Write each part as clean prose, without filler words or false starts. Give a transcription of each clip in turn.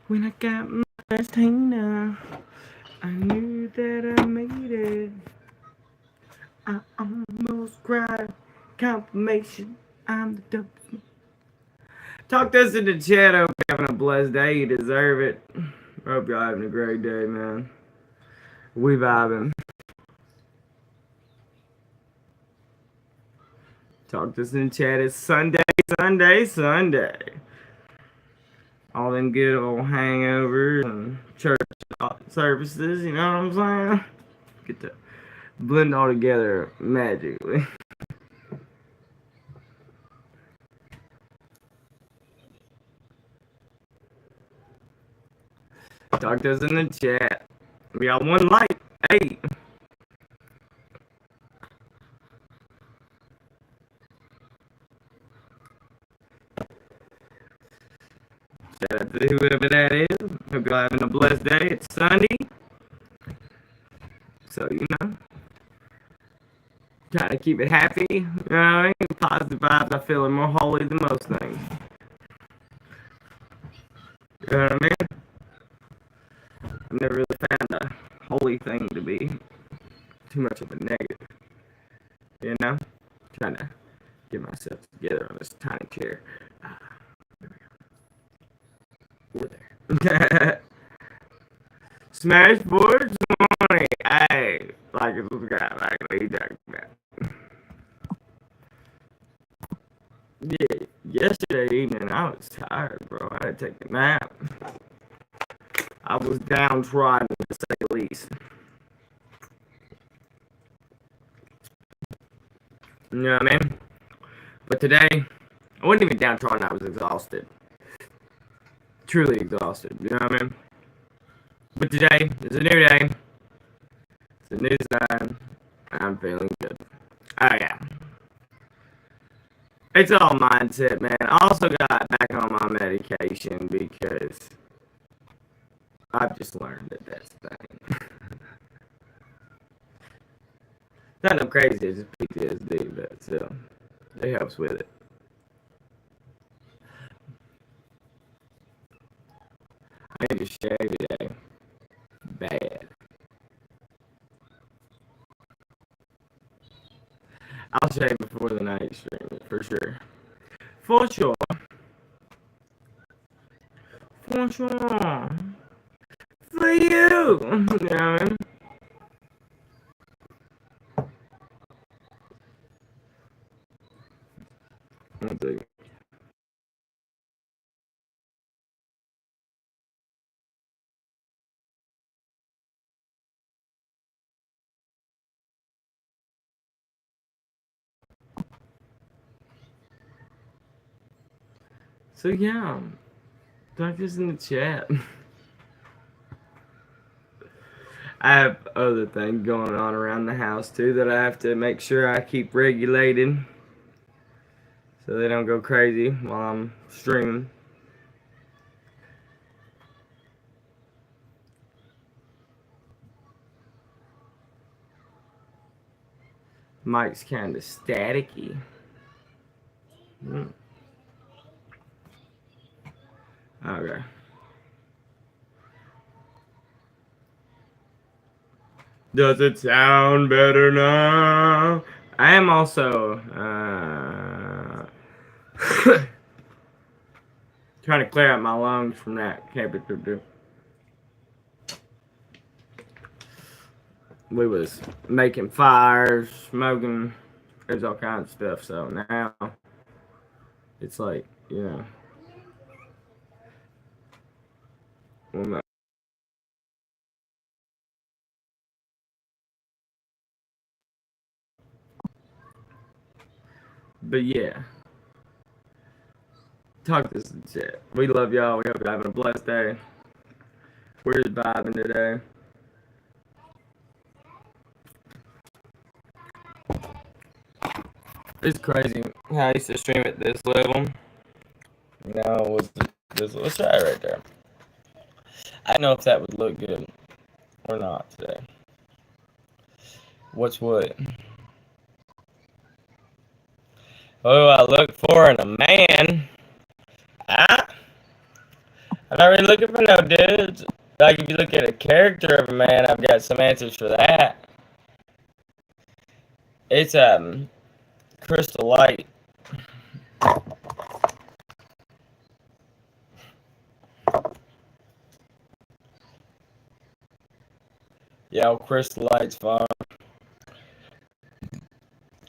When I got my first Tina, I knew that I made it. I almost cried. Confirmation, I'm the dope. Talk this in the chat. Hope you're having a blessed day. You deserve it. Hope you're having a great day, man. We vibing. Talk this in the chat. It's Sunday, Sunday, Sunday. All them good old hangovers and church services, you know what I'm saying? Get to blend all together magically. Talk to us in the chat. We got one like. Hey. Shout out to whoever that is. Hope you're having a blessed day. It's Sunday. So, you know, try to keep it happy. You know what I mean? Positive vibes. I feel are more holy than most things. You know what I mean? I've never really found a holy thing to be too much of a negative. You know? Trying to get myself together on this tiny chair. We're there. Smash 420. Hey, like and subscribe. Like what you talking about? Yeah, yesterday evening I was tired, bro. I had to take a nap. I was downtrodden to say the least. You know what I mean? But today, I wasn't even downtrodden. I was exhausted. Truly exhausted. You know what I mean? But today is a new day. It's a new sign. I'm feeling good. Oh yeah. It's all mindset, man. I also got back on my medication because I've just learned that that's the thing. Nothing crazy, it's just PTSD, but still, it helps with it. I need to shave today. Bad. I'll shave before the night stream, for sure. For sure. For sure. For you! You know what I mean? One second. So yeah, talk this in the chat. I have other things going on around the house too that I have to make sure I keep regulated so they don't go crazy while I'm streaming. Mike's kind of staticky. Okay. Does it sound better now? I am also trying to clear out my lungs from that capital. We was making fires, smoking, there's all kinds of stuff. So now it's like, you know, but yeah, talk this and shit. We love y'all. We hope you're having a blessed day. We're just vibing today. It's crazy how I used to stream at this level. Now with this, let's try it right there. I don't know if that would look good or not today. What's what? What do I look for in a man? Ah, I'm not really looking for no dudes. Like, if you look at a character of a man, I've got some answers for that. It's, Crystal Light. Yeah, Crystal Light's fun.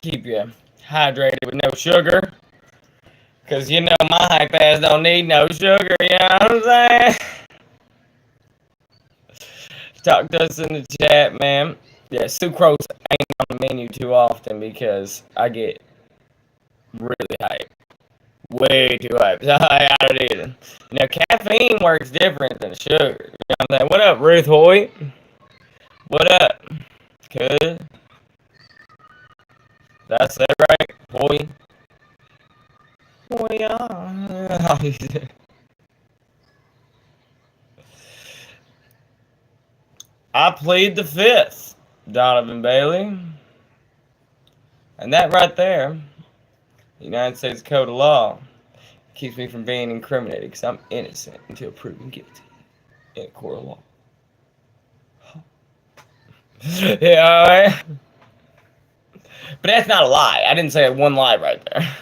Keep you hydrated with no sugar. Because, you know, my hype ass don't need no sugar, you know what I'm saying? Talk to us in the chat, man. Yeah, sucrose ain't on the menu too often because I get really hyped. Way too hyped. I don't either. You know, caffeine works different than sugar. You know what I'm saying? What up, Ruth Hoyt? What up? Good. That's it, right? Hoy. Hoy. I plead the fifth, Donovan Bailey. And that right there, the United States Code of Law, keeps me from being incriminated because I'm innocent until proven guilty in a court of law. Yeah, right? But that's not a lie. I didn't say one lie right there.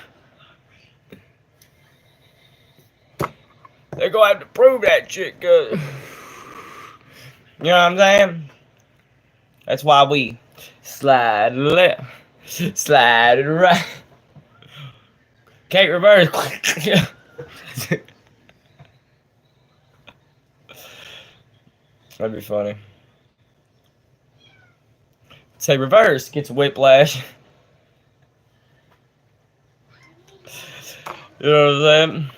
They're gonna have to prove that shit, cause you know what I'm saying? That's why we slide left, slide right. Can't reverse. That'd be funny. Say reverse, gets whiplash. You know what I'm saying?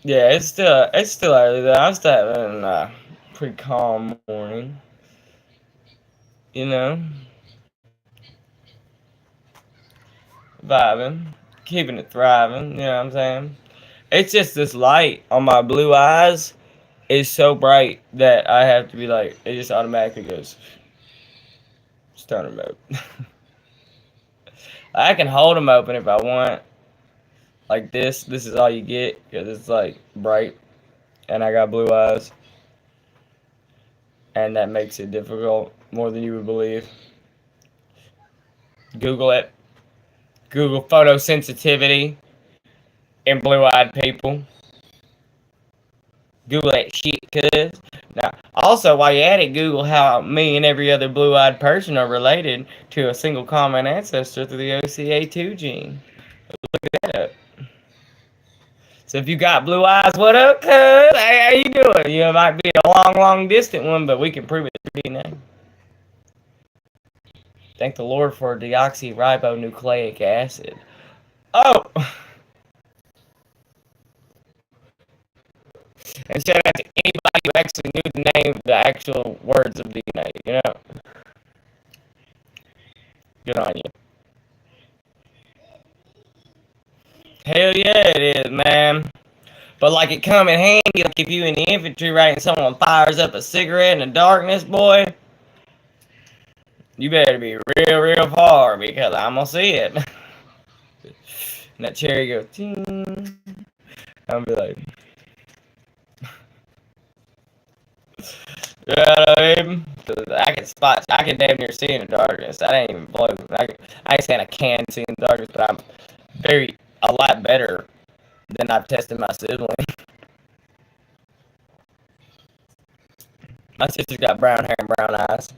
Yeah, it's still early though. I'm still having a pretty calm morning. You know, vibing, keeping it thriving. You know what I'm saying? It's just this light on my blue eyes is so bright that I have to be like, it just automatically goes starter mode. I can hold them open if I want. Like this is all you get because it's like bright, and I got blue eyes, and that makes it difficult more than you would believe. Google it. Google photosensitivity in blue-eyed people. Google that shit, cuz. Now, also, while you're at it, Google how me and every other blue-eyed person are related to a single common ancestor through the OCA2 gene. Look at that up. So if you got blue eyes, what up, cuz? Hey, how you doing? You might be a long, long distant one, but we can prove it through DNA. Thank the Lord for deoxyribonucleic acid. Oh! And shout out to anybody who actually knew the name, the actual words of DNA, you know? Good on you. Hell yeah, it is, man. But like it come in handy, like if you in the infantry, right, and someone fires up a cigarette in the darkness, boy, you better be real, real far because I'm gonna see it. And that cherry goes, ting. I'm be like, you know what I mean? I can spot, I can damn near see in the darkness. That ain't even blow. I ain't saying I can see in the darkness, but I'm a lot better than I've tested my sibling. My sister's got brown hair and brown eyes.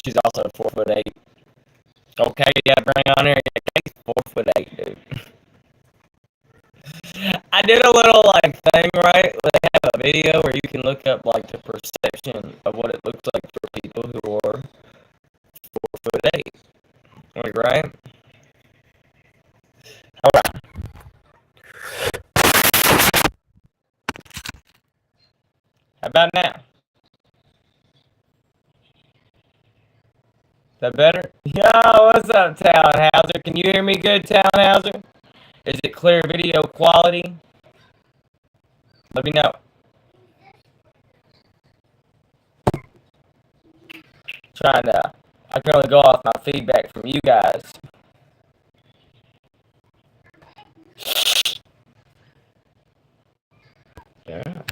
She's also 4'8". Okay, yeah, bring on her. Katie's 4'8", dude. I did a little like thing, right? They have a video where you can look up like the perception of what it looks like for people who are 4'8". Like, right? All right. How about now? Is that better? Yo, what's up, Talonhauser? Can you hear me good, Talonhauser? Is it clear video quality? Let me know. Trying to, I can only go off my feedback from you guys. Yeah.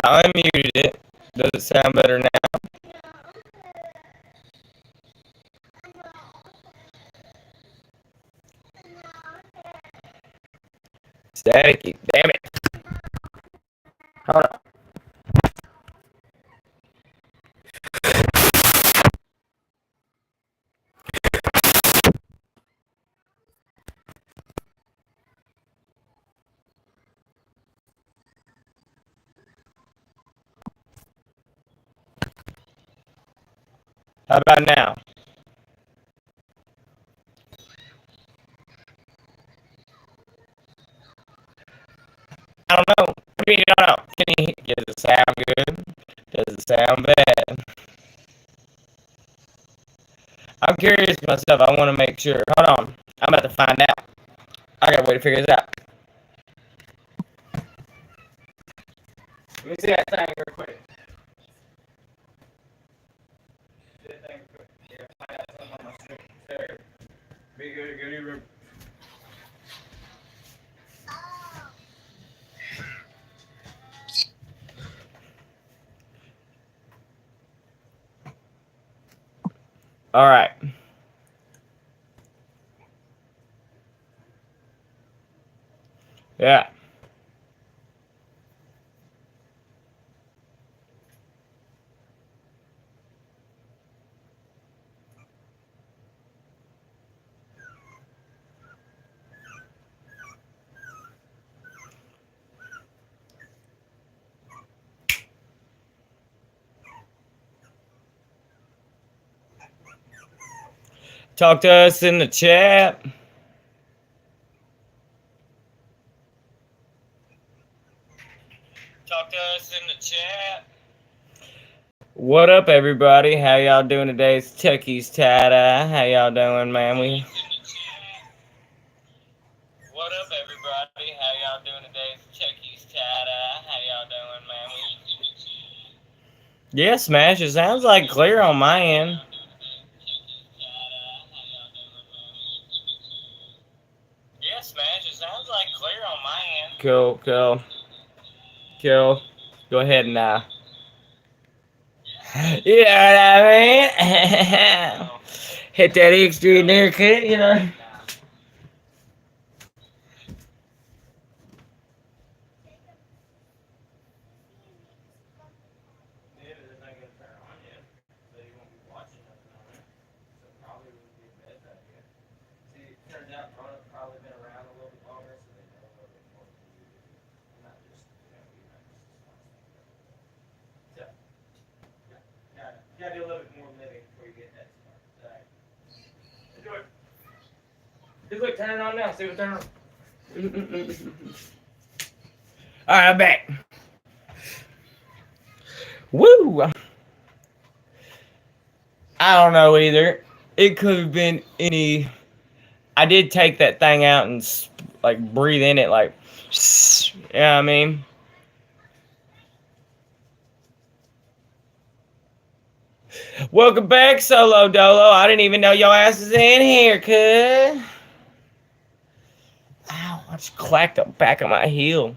I unmuted it. Does it sound better now? Staticky. Damn it. Hold on. How about now? I don't know. I mean, I don't know. Does it sound good? Does it sound bad? I'm curious myself. I want to make sure. Hold on. I'm about to find out. I got a way to figure this out. Let me see that thing real quick. All right. Yeah. Talk to us in the chat. Talk to us in the chat. What up, everybody? How y'all doing today? It's Tucky's Tada. How y'all doing, man? What up, everybody? How y'all doing today? It's Tucky's Tada. How y'all doing, man? Yeah, Smash. It sounds like clear on my end. Yeah, Smash. It sounds like clear on my end. Cool, cool. Cool. Go ahead and, you know what I mean? Hit that extra haircut, you know? Gotta do a little bit more living before you get that start. Do it. Just look, turn it on now. See what's turning on. Alright, I'm back. Woo! I don't know either. It could have been any. I did take that thing out and like breathe in it, like, you know what I mean? Welcome back, Solo Dolo. I didn't even know your ass is in here, cuz. Ow, I just clacked the back of my heel.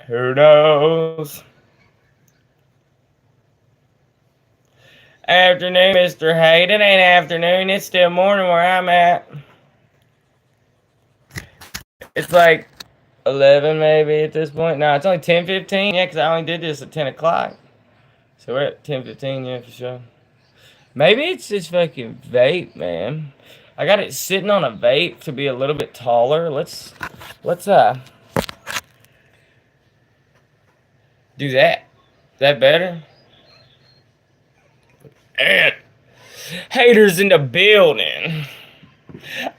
Who knows? Afternoon, Mr. Hayden. It ain't afternoon. It's still morning where I'm at. It's like 11 maybe at this point. No, it's only 10:15. Yeah, because I only did this at 10 o'clock. So we're at 10:15, yeah, for sure. Maybe it's this fucking vape, man. I got it sitting on a vape to be a little bit taller. Let's do that. Is that better? And haters in the building.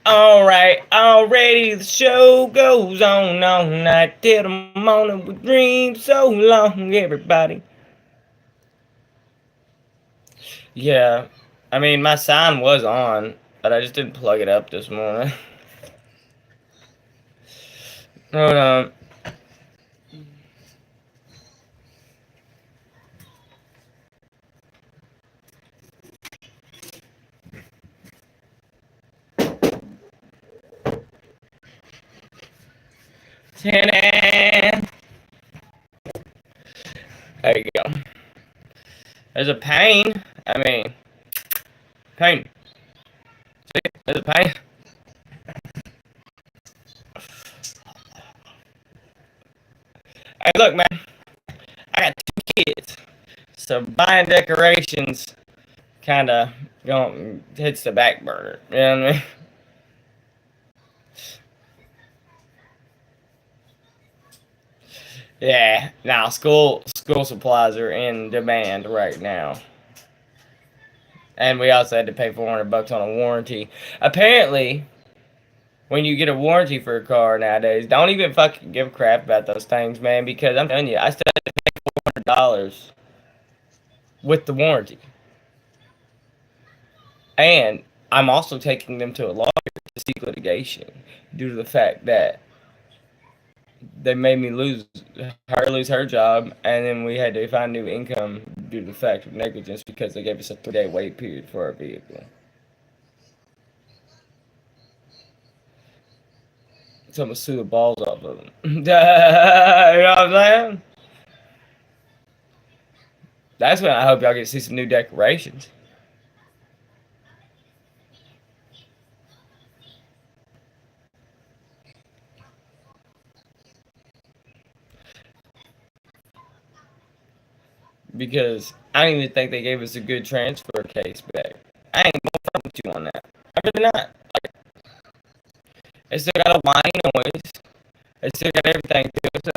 Alright, already the show goes on all night till the morning. We dream so long, everybody. Yeah, I mean, my sign was on, but I just didn't plug it up this morning. Hold on. Ta-da! There you go. There's a pain. I mean, pain. See? There's a pain. Hey, look, man. I got 2 kids. So buying decorations kind of hits the back burner. You know what I mean? Yeah. Now school supplies are in demand right now. And we also had to pay $400 on a warranty. Apparently, when you get a warranty for a car nowadays, don't even fucking give a crap about those things, man. Because I'm telling you, I still had to pay $400 with the warranty, and I'm also taking them to a lawyer to seek litigation due to the fact that they made me lose her job, and then we had to find new income due to the fact of negligence because they gave us a 3-day wait period for our vehicle. So I'm gonna sue the balls off of them. You know what I'm saying? That's when I hope y'all get to see some new decorations. Because I don't even think they gave us a good transfer case back. I ain't gonna front with you on that. I really not. Like, it still got a whining noise. It still got everything to it. So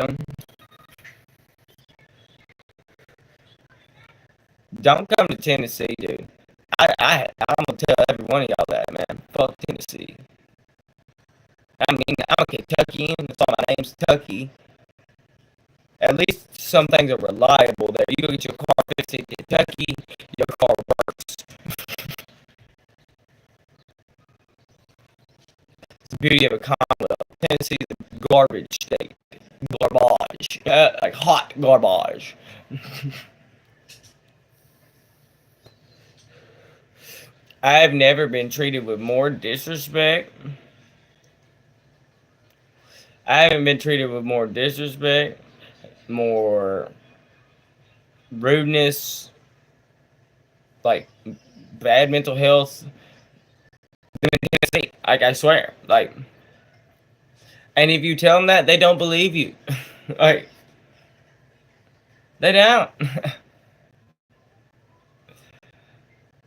don't come to Tennessee, dude. I'm gonna tell every one of y'all that, man. Fuck Tennessee. I mean, I'm a Kentuckian. That's why my name's Tucky. At least some things are reliable there. You go get your car fixed in Kentucky, your car works. It's the beauty of a Commonwealth. Tennessee's a garbage state. Garbage. Like hot garbage. I have never been treated with more disrespect. I haven't been treated with more disrespect, more rudeness, like bad mental health than in Tennessee. Like, I swear. Like, and if you tell them that, they don't believe you. Like, they don't.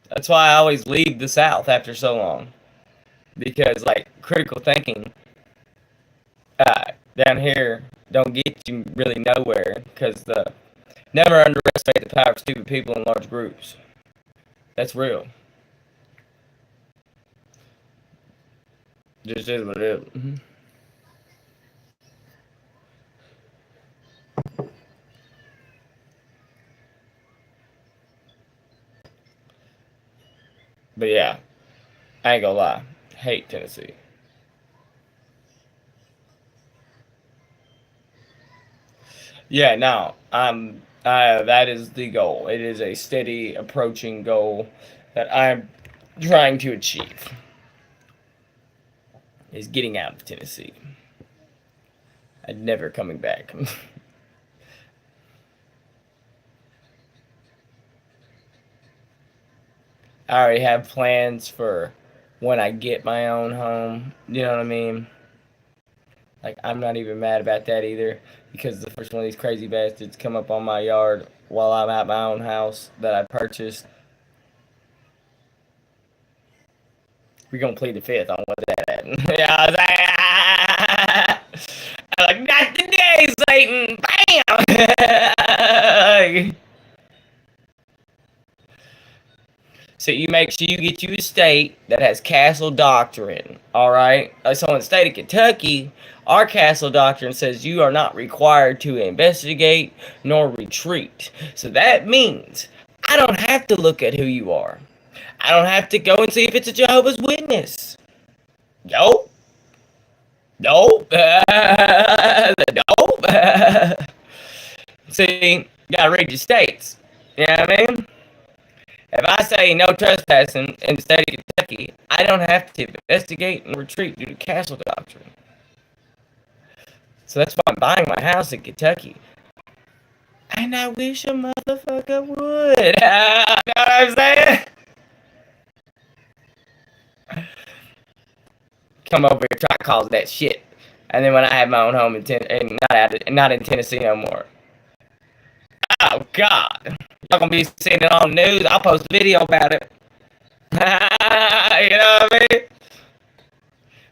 That's why I always leave the South after so long. Because, like, critical thinking down here don't get you really nowhere. Because never underestimate the power of stupid people in large groups. That's real. Just is what it is. But yeah, I ain't gonna lie. Hate Tennessee. Yeah, no, that is the goal. It is a steady approaching goal that I'm trying to achieve. Is getting out of Tennessee and never coming back. I already have plans for when I get my own home. You know what I mean? Like, I'm not even mad about that either, because the first one of these crazy bastards come up on my yard while I'm at my own house that I purchased. We're gonna plead the fifth on what that at. Yeah, I was like, not today, Satan! Bam! So you make sure you get you a state that has castle doctrine, all right? So in the state of Kentucky, our castle doctrine says you are not required to investigate nor retreat. So that means I don't have to look at who you are. I don't have to go and see if it's a Jehovah's Witness. Yo. Nope. Nope. See, you gotta read your states. You know what I mean? If I say no trespassing in the state of Kentucky, I don't have to investigate and retreat due to castle doctrine. So that's why I'm buying my house in Kentucky. And I wish a motherfucker would. You know what I'm saying? Come over here, try to cause that shit. And then when I have my own home in not in Tennessee no more. Oh God. Y'all gonna be seeing it on the news. I'll post a video about it. You know what I mean?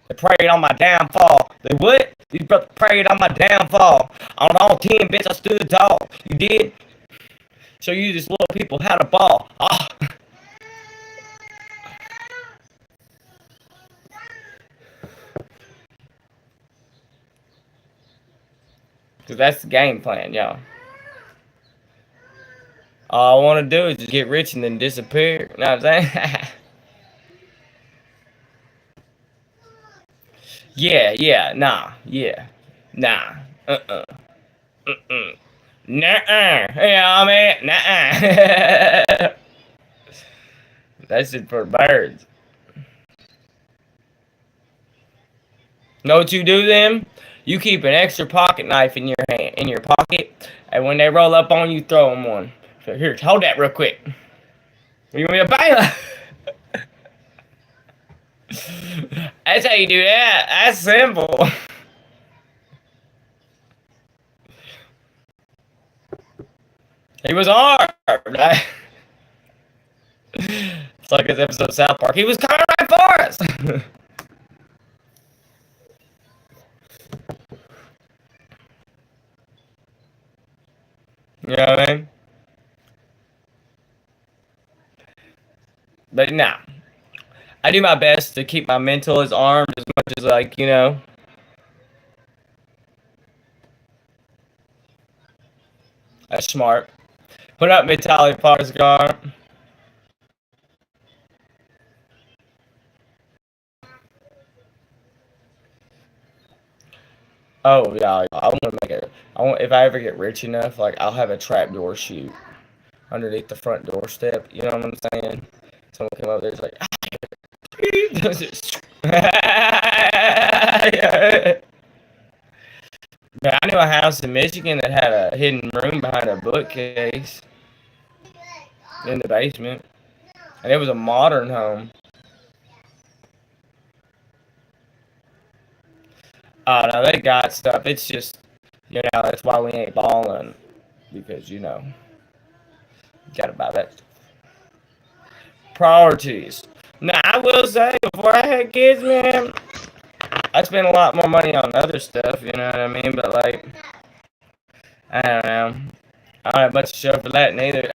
They prayed on my downfall. They what? These brothers prayed on my downfall. On all 10 bits I stood tall. You did? Show you these little people how to ball. Oh. Cause that's the game plan, y'all. All I want to do is just get rich and then disappear. You know what I'm saying? yeah, nah, yeah, nah, nuh-uh. You know what I mean? Nuh-uh. That's it for birds. Know what you do then? You keep an extra pocket knife in your pocket, and when they roll up on you, throw them one. So here, hold that real quick. You want me to bang? That's how you do that. That's simple. He was armed. It's like this episode of South Park. He was coming right for us. You know what I mean? But nah. I do my best to keep my mental as armed as much as, like, you know. That's smart. Put up Vitaly Parsgar. Oh yeah, I want to make it. If I ever get rich enough, like I'll have a trapdoor chute underneath the front doorstep. You know what I'm saying? Someone come up there's like, But I knew a house in Michigan that had a hidden room behind a bookcase in the basement, and it was a modern home. Oh no, they got stuff. It's just, you know, that's why we ain't balling, because you know, you gotta buy that stuff. Priorities. Now I will say, before I had kids, man, I spent a lot more money on other stuff. You know what I mean? But like, I don't know. I don't have much to show for that neither.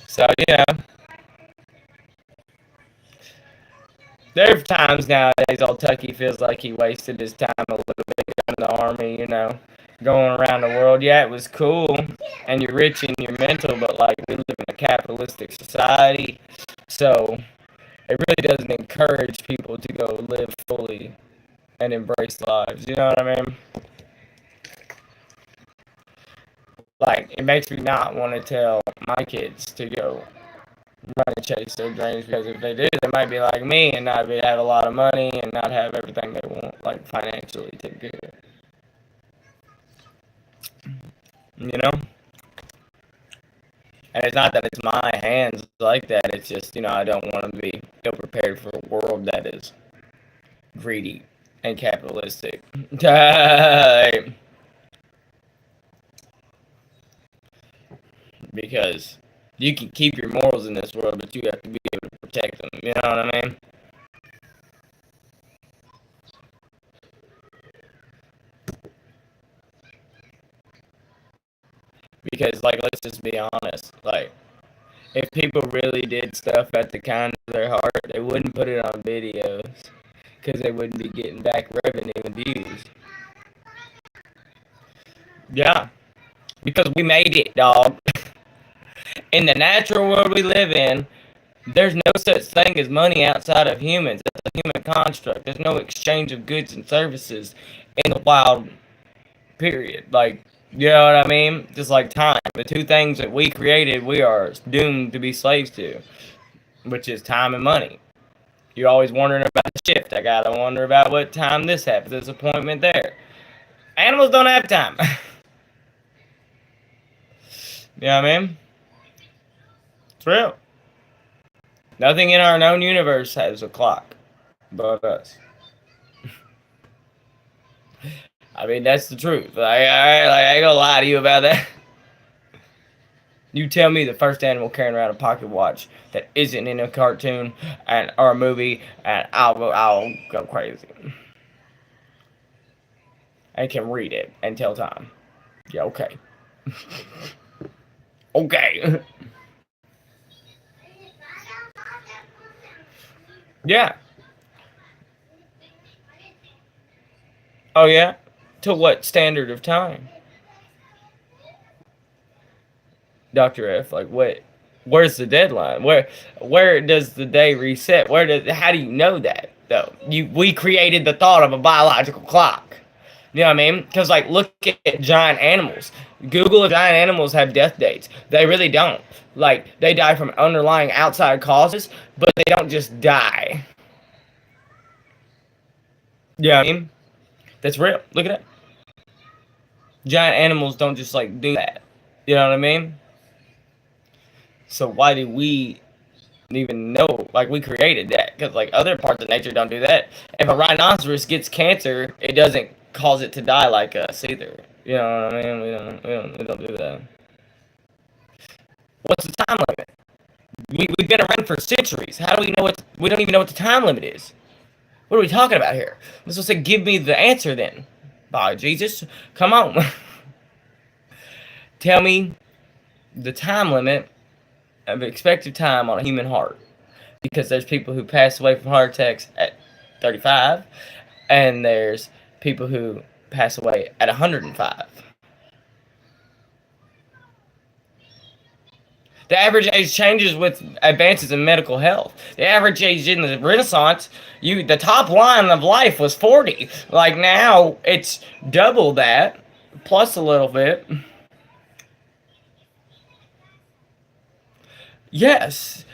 So you know, there are times nowadays old Tucky feels like he wasted his time a little bit in the army. You know, going around the world. Yeah, it was cool, and you're rich in your mental, but like we live in a capitalistic society, so it really doesn't encourage people to go live fully and embrace lives. You know what I mean? Like, it makes me not want to tell my kids to go run and chase their dreams, because if they do, they might be like me and not have a lot of money and not have everything they want, like financially taken care of. You know? And it's not that it's my hands like that, it's just, you know, I don't want to be ill prepared for a world that is greedy and capitalistic. Because you can keep your morals in this world, but you have to be able to protect them. You know what I mean? Because, like, let's just be honest. Like, if people really did stuff at the kind of their heart, they wouldn't put it on videos, because they wouldn't be getting back revenue and views. Yeah. Because we made it, dog. In the natural world we live in, there's no such thing as money outside of humans. That's a human construct. There's no exchange of goods and services in the wild, period. Like, you know what I mean? Just like time. The two things that we created, we are doomed to be slaves to, which is time and money. You're always wondering about the shift. I gotta wonder about what time this happens. This appointment there. Animals don't have time. You know what I mean? It's real. Nothing in our known universe has a clock but us. I mean, that's the truth. I ain't gonna lie to you about that. You tell me the first animal carrying around a pocket watch that isn't in a cartoon or a movie, and I'll go crazy. And can read it and tell time. Yeah, okay. Okay. Yeah. Oh yeah. To what standard of time? Dr. F, like what, where's the deadline? Where does the day reset? How do you know that though? We created the thought of a biological clock. You know what I mean? Because like look at giant animals. Google if giant animals have death dates. They really don't. Like they die from underlying outside causes, but they don't just die. You know what I mean? That's real. Look at that. Giant animals don't just like do that. You know what I mean? So why do we even know? Like we created that because like other parts of nature don't do that. If a rhinoceros gets cancer, it doesn't cause it to die like us either. You know what I mean? We don't do that. What's the time limit? We've been around for centuries. How do we know what? We don't even know what the time limit is. What are we talking about here? Let's just say, give me the answer then. By Jesus, come on. Tell me the time limit of expected time on a human heart. Because there's people who pass away from heart attacks at 35, and there's people who pass away at 105. The average age changes with advances in medical health. The average age in the Renaissance, the top line of life was 40. Like now, it's double that, plus a little bit. Yes,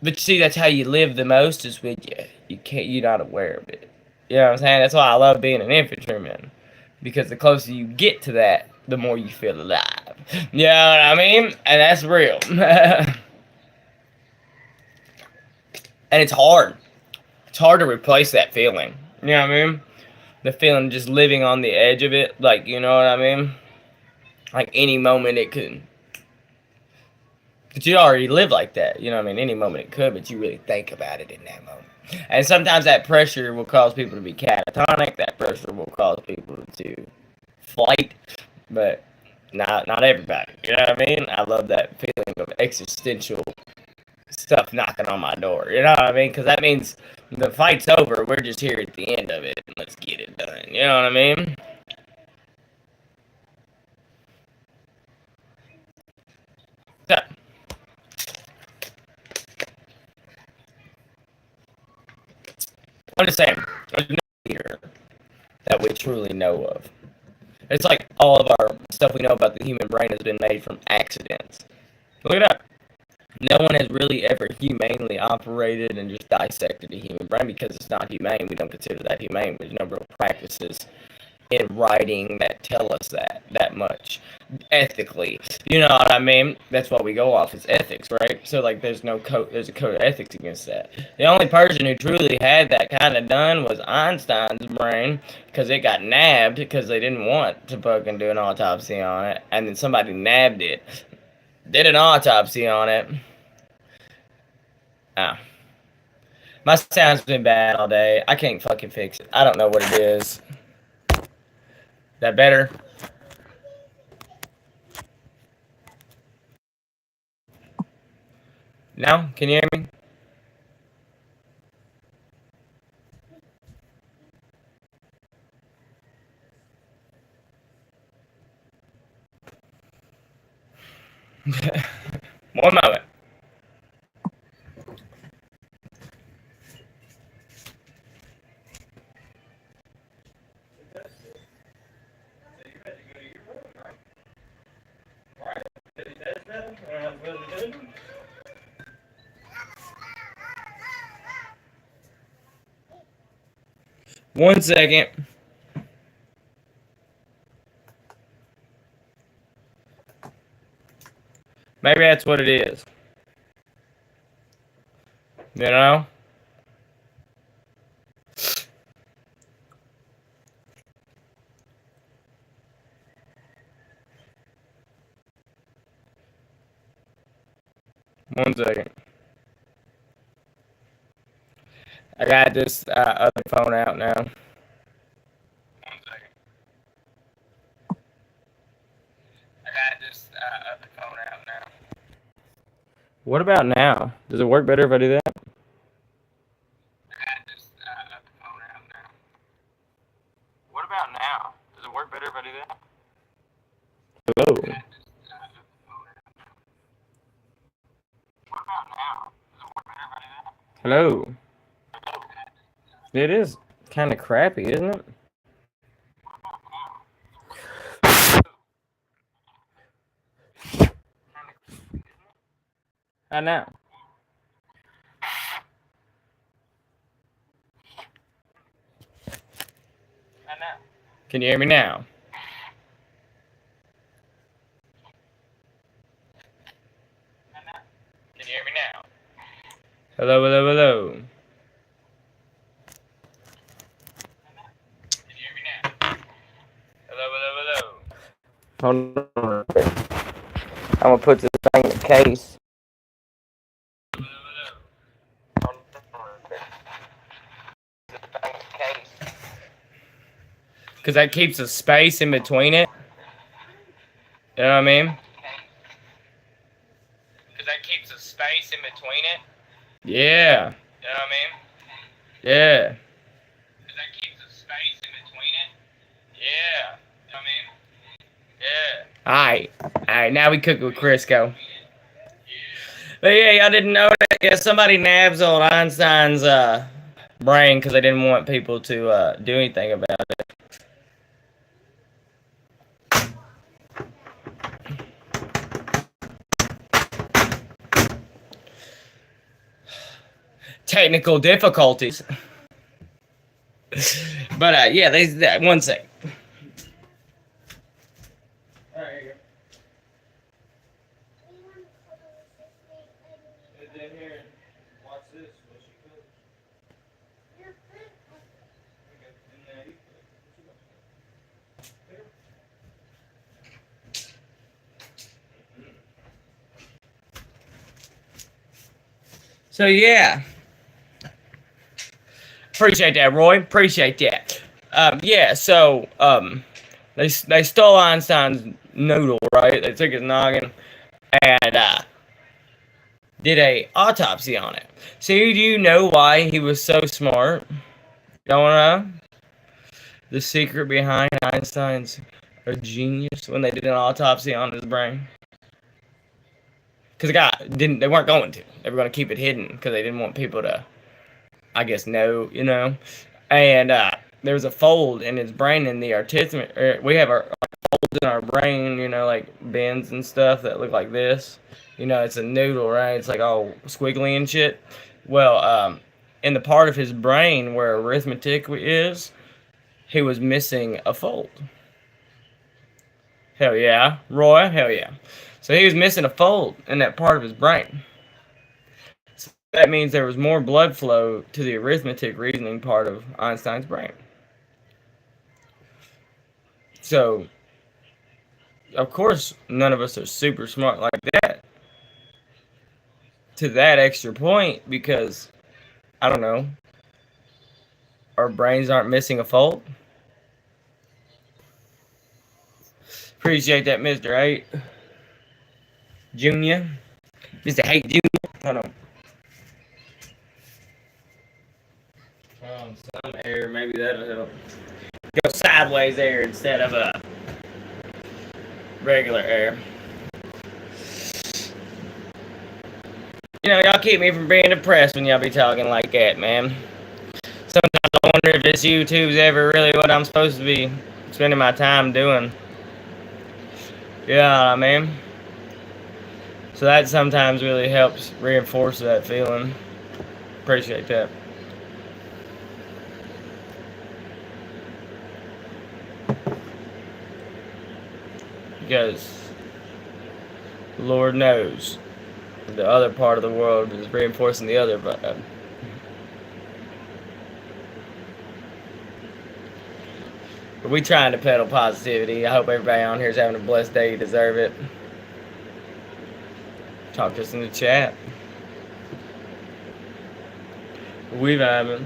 but see, that's how you live the most is with you. You're not aware of it. You know what I'm saying? That's why I love being an infantryman, because the closer you get to that, the more you feel alive. You know what I mean? And that's real. And it's hard. It's hard to replace that feeling. You know what I mean? The feeling of just living on the edge of it. Like, you know what I mean? Like any moment it could. But you already live like that. You know what I mean? Any moment it could, but you really think about it in that moment. And sometimes that pressure will cause people to be catatonic. That pressure will cause people to flight. But not everybody. You know what I mean? I love that feeling of existential stuff knocking on my door. You know what I mean? Because that means the fight's over. We're just here at the end of it. And let's get it done. You know what I mean? So, I'm just saying, there's no leader that we truly know of. It's like all of our stuff we know about the human brain has been made from accidents. Look it up. No one has really ever humanely operated and just dissected a human brain because it's not humane. We don't consider that humane. There's no real practices in writing that tell us that much ethically. You know what I mean? That's what we go off is ethics, right? So like there's a code of ethics against that. The only person who truly had that kind of done was Einstein's brain, because it got nabbed because they didn't want to fucking do an autopsy on it, and then somebody nabbed it, did an autopsy on it. Ah. My sound's been bad all day. I can't fucking fix it. I don't know what it is. That better? Now? Can you hear me? One moment. One second. Maybe that's what it is. You know? One second. I got this other phone out now. One second. I got this other phone out now. What about now? Does it work better if I do that? I got this other phone out now. What about now? Does it work better if I do that? Hello. What about now? Does it work better if I do that? Hello. It is kind of crappy, isn't it? I know. Can you hear me now? Can you hear me now? Hello, hello, hello. Can you hear me now? Hello, hello, hello. Hold on. I'm gonna put this thing in the case. Because that keeps a space in between it. You know what I mean? Because that keeps a space in between it. Yeah. You know what I mean? Yeah. Because that keeps a space in between it. Yeah. You know what I mean? Yeah. Alright, now we cook with Crisco. But yeah, y'all didn't know that. Yeah, somebody nabs old Einstein's brain because they didn't want people to do anything about it. Technical difficulties. But yeah, one second. Alright, here you go. Here, watch this while she cooks. So yeah. Appreciate that, Roy. Appreciate that. Yeah, so they stole Einstein's noodle, right? They took his noggin and did a autopsy on it. So do you know why he was so smart? Y'all wanna know? The secret behind Einstein's a genius when they did an autopsy on his brain? Because the guy they weren't going to. They were going to keep it hidden because they didn't want people to, I guess, know, you know. And there was a fold in his brain in the articulant. We have our folds in our brain, you know, like bends and stuff that look like this. You know, it's a noodle, right? It's like all squiggly and shit. Well, in the part of his brain where arithmetic is, he was missing a fold. Hell yeah. Roy, hell yeah. So he was missing a fold in that part of his brain. So that means there was more blood flow to the arithmetic reasoning part of Einstein's brain. So, of course, none of us are super smart like that. To that extra point, because, I don't know, our brains aren't missing a fold. Appreciate that, Mr. 8. Junior. Mr. Hate Junior. Hold on. Some air, maybe that'll help. Go sideways air instead of regular air. You know, y'all keep me from being depressed when y'all be talking like that, man. Sometimes I wonder if this YouTube's ever really what I'm supposed to be spending my time doing. You know what I mean? So that sometimes really helps reinforce that feeling. Appreciate that. Because Lord knows the other part of the world is reinforcing the other vibe. But we trying to peddle positivity. I hope everybody on here is having a blessed day. You deserve it. Talk to us in the chat. We vibing.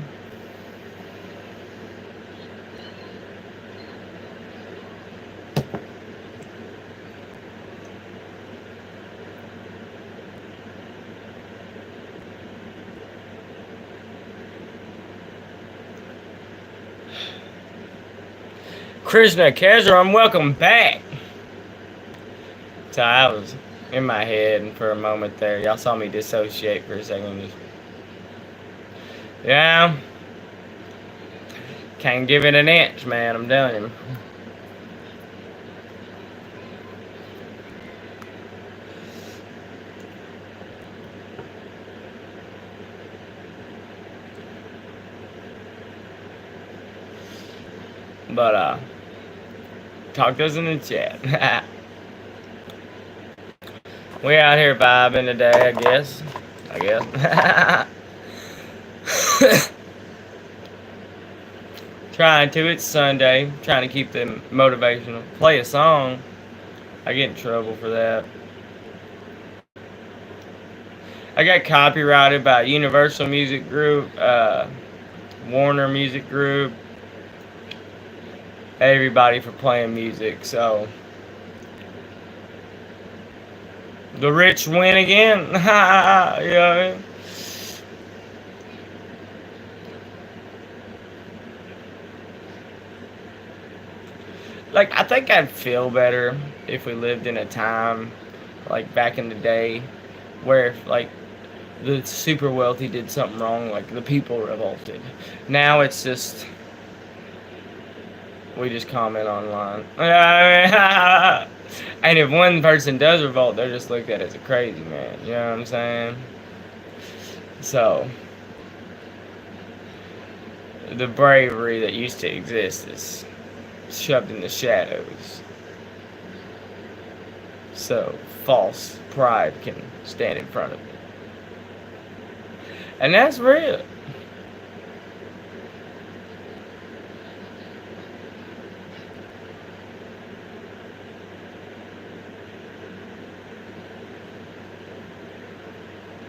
Krishna Kezaram, welcome back. So I was in my head for a moment there. Y'all saw me dissociate for a second. Yeah. Can't give it an inch, man. I'm telling you. But, talk to us in the chat. We out here vibing today, I guess. Trying to. It's Sunday. Trying to keep them motivational. Play a song. I get in trouble for that. I got copyrighted by Universal Music Group, Warner Music Group, everybody for playing music. So the rich win again. You know what I mean? Like, I think I'd feel better if we lived in a time like back in the day where if, like, the super wealthy did something wrong, like the people revolted. Now it's just we just comment online. And if one person does revolt, they're just looked at as a crazy man. You know what I'm saying? So the bravery that used to exist is shoved in the shadows. So false pride can stand in front of it. And that's real.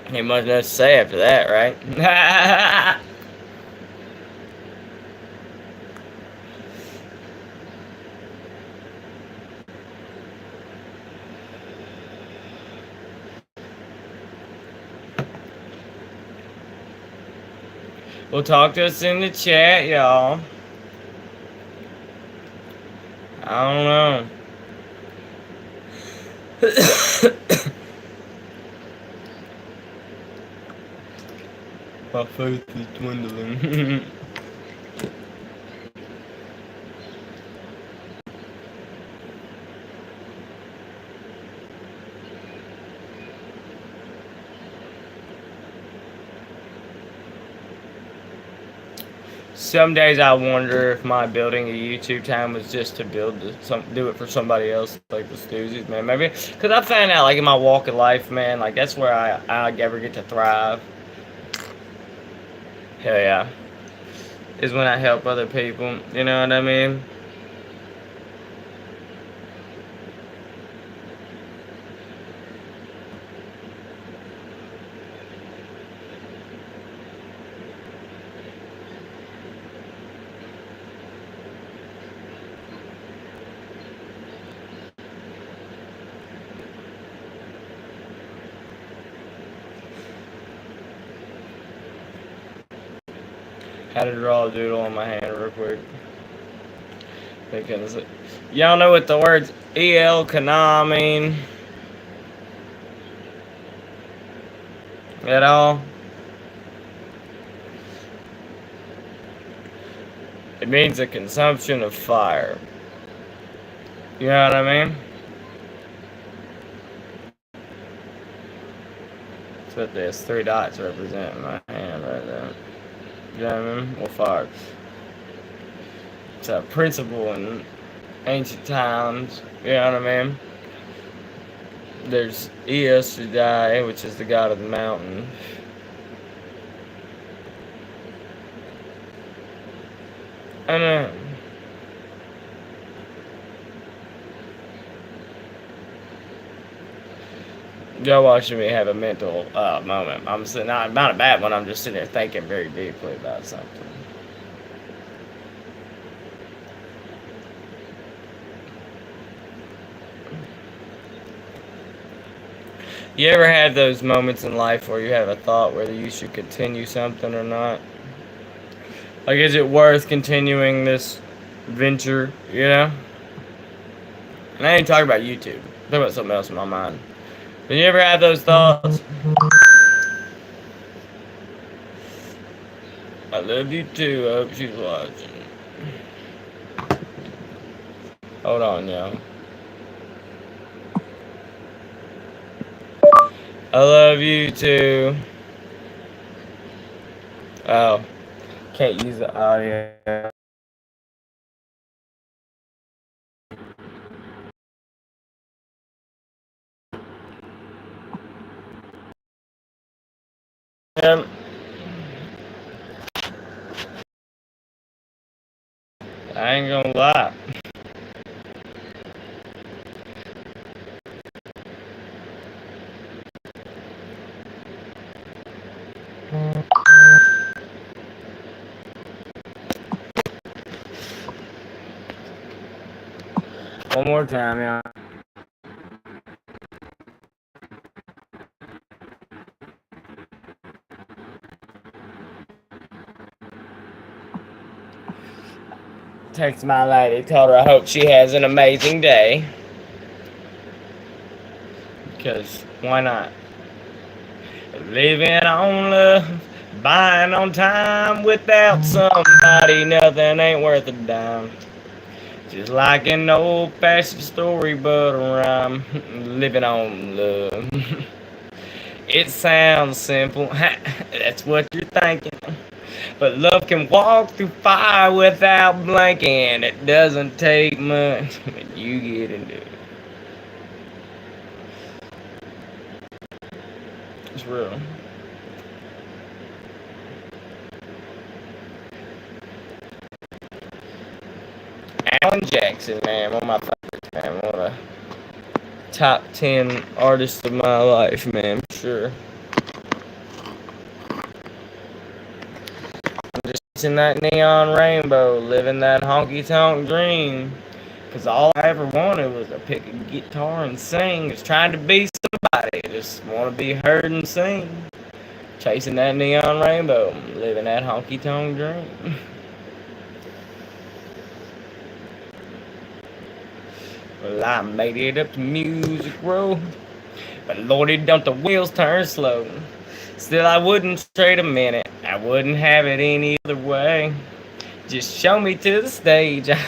Ain't much else to say after that, right? Well, talk to us in the chat, y'all. I don't know. My faith is dwindling. Some days I wonder if my building a YouTube channel was just to do it for somebody else, like the Stoozies, man. Maybe because I found out, like in my walk of life, man, like that's where I ever get to thrive. Hell yeah, is when I help other people. You know what I mean? Had to draw a doodle on my hand real quick. Because y'all know what the words EL Kana mean at all? It means the consumption of fire. You know what I mean? what this 3 dots represent in my hand right there. You know what I mean? Well, fire. It's a principle in ancient times. You know what I mean? There's Eos, which is the god of the mountain. I know. Y'all watching me have a mental moment. I'm sitting, not a bad one. I'm just sitting there thinking very deeply about something. You ever had those moments in life where you have a thought whether you should continue something or not? Like, is it worth continuing this venture, you know? And I ain't talking about YouTube. I'm talking about something else in my mind. Have you ever had those thoughts? I love you too. I hope she's watching. Hold on, y'all. I love you too. Oh, can't use the audio. Um, I ain't gonna lie. One more time, y'all. Text my lady, told her I hope she has an amazing day. Because why not? Living on love, buying on time. Without somebody, nothing ain't worth a dime. Just like an old-fashioned storybook rhyme, living on love. It sounds simple, that's what you're thinking. But love can walk through fire without blinking. It doesn't take much when you get into it. It's real. Alan Jackson, man, one of my favorites, man. One of the top 10 artists of my life, man, for sure. I'm just chasing that neon rainbow, living that honky-tonk dream. Cause all I ever wanted was to pick a guitar and sing. Just trying to be somebody. Just want to be heard and sing. Chasing that neon rainbow, living that honky-tonk dream. Well, I made it up to Music Row, but lordy, don't the wheels turn slow. Still, I wouldn't trade a minute. I wouldn't have it any other way. Just show me to the stage. That's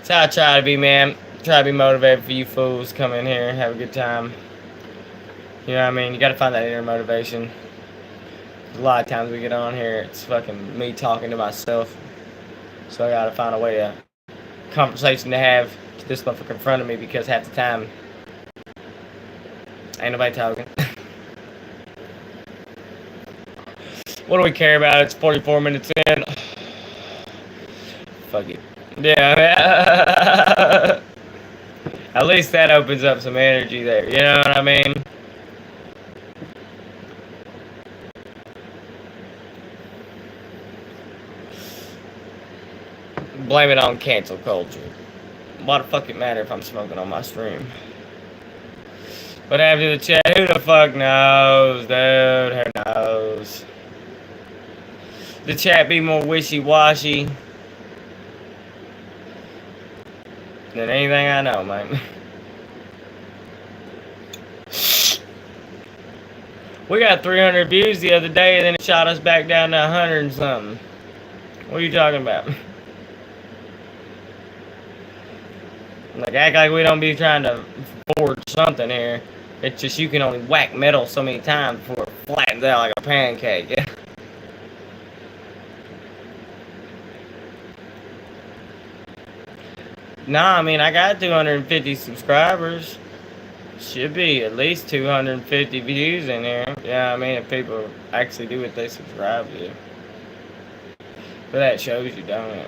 how I try to be, man. Try to be motivated for you fools. Come in here, have a good time. You know what I mean? You gotta find that inner motivation. A lot of times we get on here, it's fucking me talking to myself. So I gotta find a way to conversation to have to this motherfucker in front of me because half the time ain't nobody talking. What do we care about? It's 44 minutes in. Fuck it. Yeah. At least that opens up some energy there. You know what I mean? Blame it on cancel culture. Why the fuck it matter if I'm smoking on my stream? What happened to the chat? Who the fuck knows, dude? Who knows? The chat be more wishy-washy than anything I know, man. We got 300 views the other day, and then it shot us back down to 100 and something. What are you talking about? Like, act like we don't be trying to forge something here. It's just you can only whack metal so many times before it flattens out like a pancake. Yeah. Nah, I mean, I got 250 subscribers. Should be at least 250 views in there. Yeah, I mean, if people actually do what they subscribe to. But that shows you, don't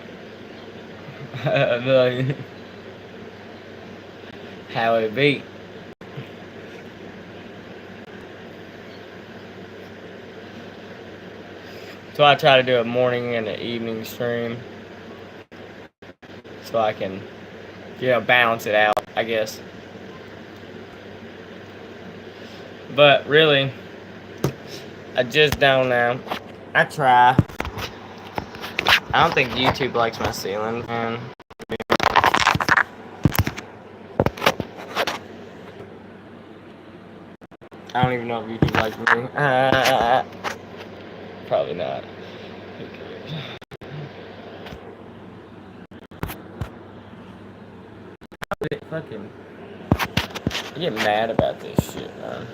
it? Like, how it be. So I try to do a morning and an evening stream. So I can, balance it out, I guess. But really, I just don't know. I try. I don't think YouTube likes my ceiling, man. I don't even know if YouTube likes me. Probably not. Who cares? Fucking, I get mad about this shit, man.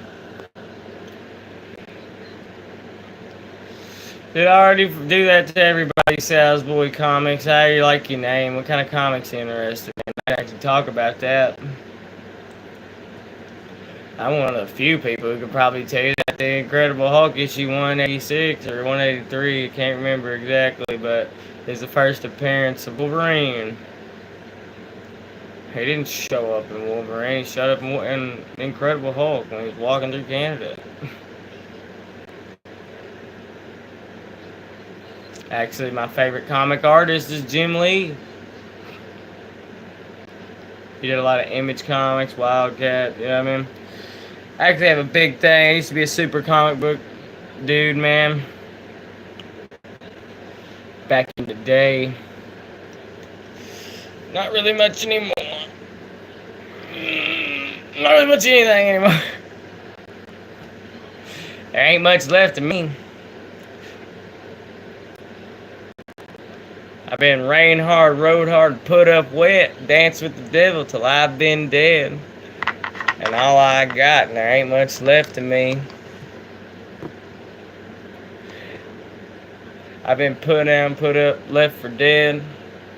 Did I already do that to everybody? Salesboy Comics. How do you like your name? What kind of comics you interested in? I actually talk about that. I'm one of the few people who could probably tell you that the Incredible Hulk issue 186 or 183, I can't remember exactly, but is the first appearance of Wolverine. He didn't show up in Wolverine. He showed up in Incredible Hulk when he was walking through Canada. Actually, my favorite comic artist is Jim Lee. He did a lot of Image Comics, Wildcat, you know what I mean? I actually have a big thing. I used to be a super comic book dude, man. Back in the day. Not really much anymore. Not really much anything anymore. There ain't much left of me. I've been rain hard, rode hard, put up wet, danced with the devil till I've been dead. And all I got, and there ain't much left of me. I've been put down, put up, left for dead,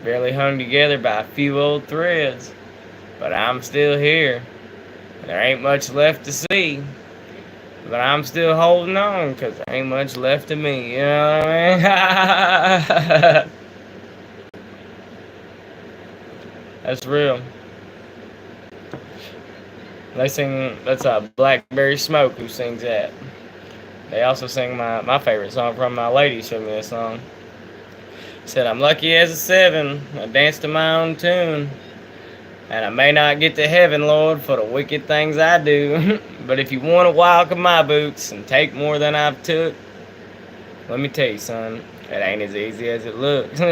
barely hung together by a few old threads. But I'm still here. There ain't much left to see. But I'm still holding on, because there ain't much left of me, you know what I mean? That's real. They sing, that's Blackberry Smoke who sings that. They also sing my favorite song from my lady, showed me that song. Said, I'm lucky as a 7, I dance to my own tune. And I may not get to heaven, Lord, for the wicked things I do. But if you want to walk in my boots and take more than I've took, let me tell you, son, it ain't as easy as it looks. You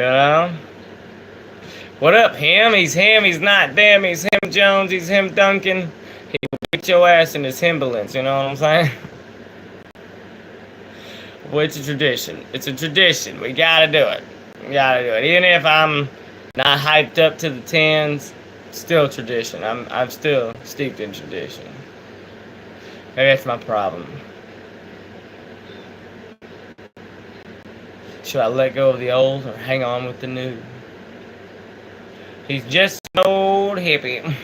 know? What up, him? He's him, he's not them, he's him Jones, he's him Duncan. He will beat your ass in his himbalance, you know what I'm saying? Well, it's a tradition. It's a tradition. We gotta do it. We gotta do it. Even if I'm not hyped up to the 10s, still tradition. I'm still steeped in tradition. Maybe that's my problem. Should I let go of the old or hang on with the new? He's just an old hippie.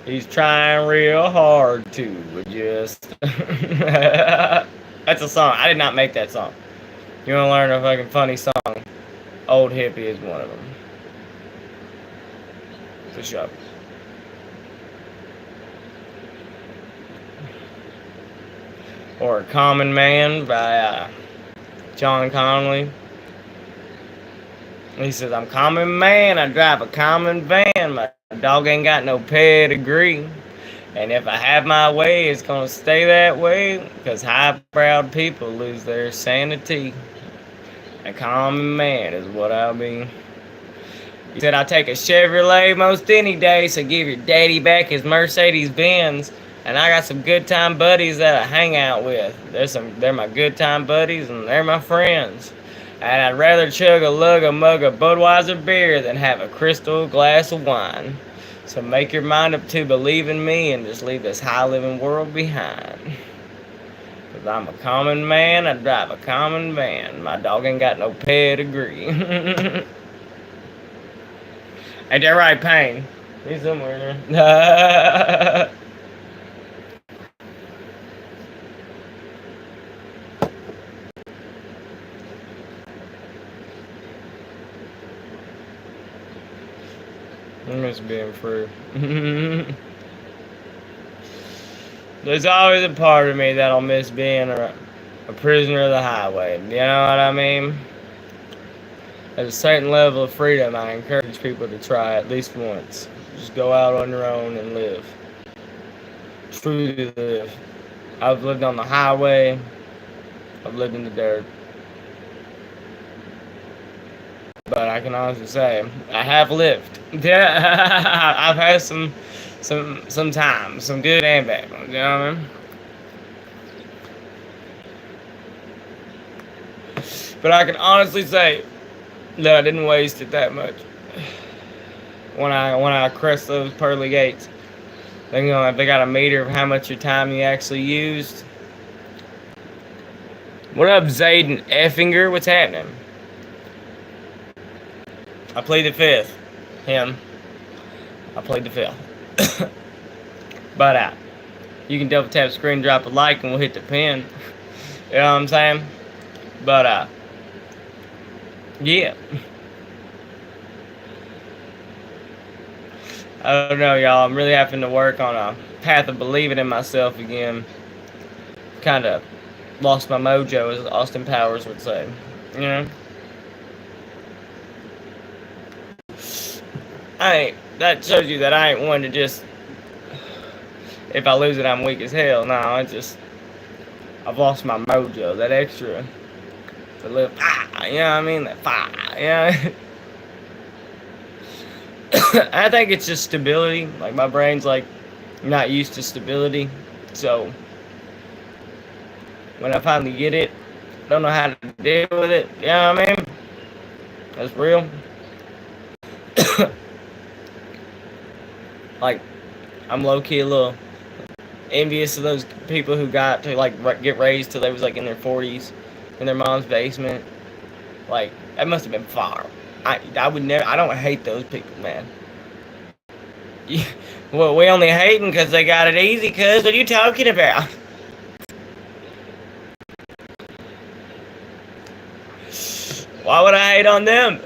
He's trying real hard to adjust. That's a song. I did not make that song. You want to learn a fucking funny song? Old Hippie is one of them. For sure. Or A Common Man by John Connolly. He says, I'm common man, I drive a common van, my dog ain't got no pedigree. And if I have my way, it's gonna stay that way, because high-proud people lose their sanity. A common man is what I'll be. He said, I'll take a Chevrolet most any day, so give your daddy back his Mercedes-Benz. And I got some good time buddies that I hang out with. They're my good time buddies and they're my friends. And I'd rather chug a lug a mug of Budweiser beer than have a crystal glass of wine. So make your mind up to believe in me and just leave this high living world behind. Cause I'm a common man, I drive a common van. My dog ain't got no pedigree. Ain't that right, Payne? He's somewhere there. I miss being free. There's always a part of me that'll miss being a prisoner of the highway. You know what I mean? At a certain level of freedom, I encourage people to try at least once. Just go out on your own and live. Truly live. I've lived on the highway. I've lived in the dirt. But I can honestly say, I have lived. Yeah, I've had some time, some good and bad ones, you know what I mean? But I can honestly say that I didn't waste it that much. When I crest those pearly gates, they got a meter of how much your time you actually used. What up, Zayden Effinger? What's happening? I played the fifth. Him. I played the fifth. But you can double tap screen, drop a like, and we'll hit the pin. You know what I'm saying? But yeah. I don't know, y'all. I'm really having to work on a path of believing in myself again. Kind of lost my mojo, as Austin Powers would say. You know? That shows you that I ain't one to just, if I lose it, I'm weak as hell. No, I've lost my mojo, that extra, the little fire, you know what I mean? That fire, you know? I think it's just stability. Like, my brain's, like, not used to stability. So, when I finally get it, I don't know how to deal with it. You know what I mean? That's real. Like, I'm low-key a little envious of those people who got to, like, get raised till they was, like, in their 40s in their mom's basement. Like, that must have been far. I would never, I don't hate those people, man. Well, we only hate them because they got it easy, cuz. What are you talking about? Why would I hate on them?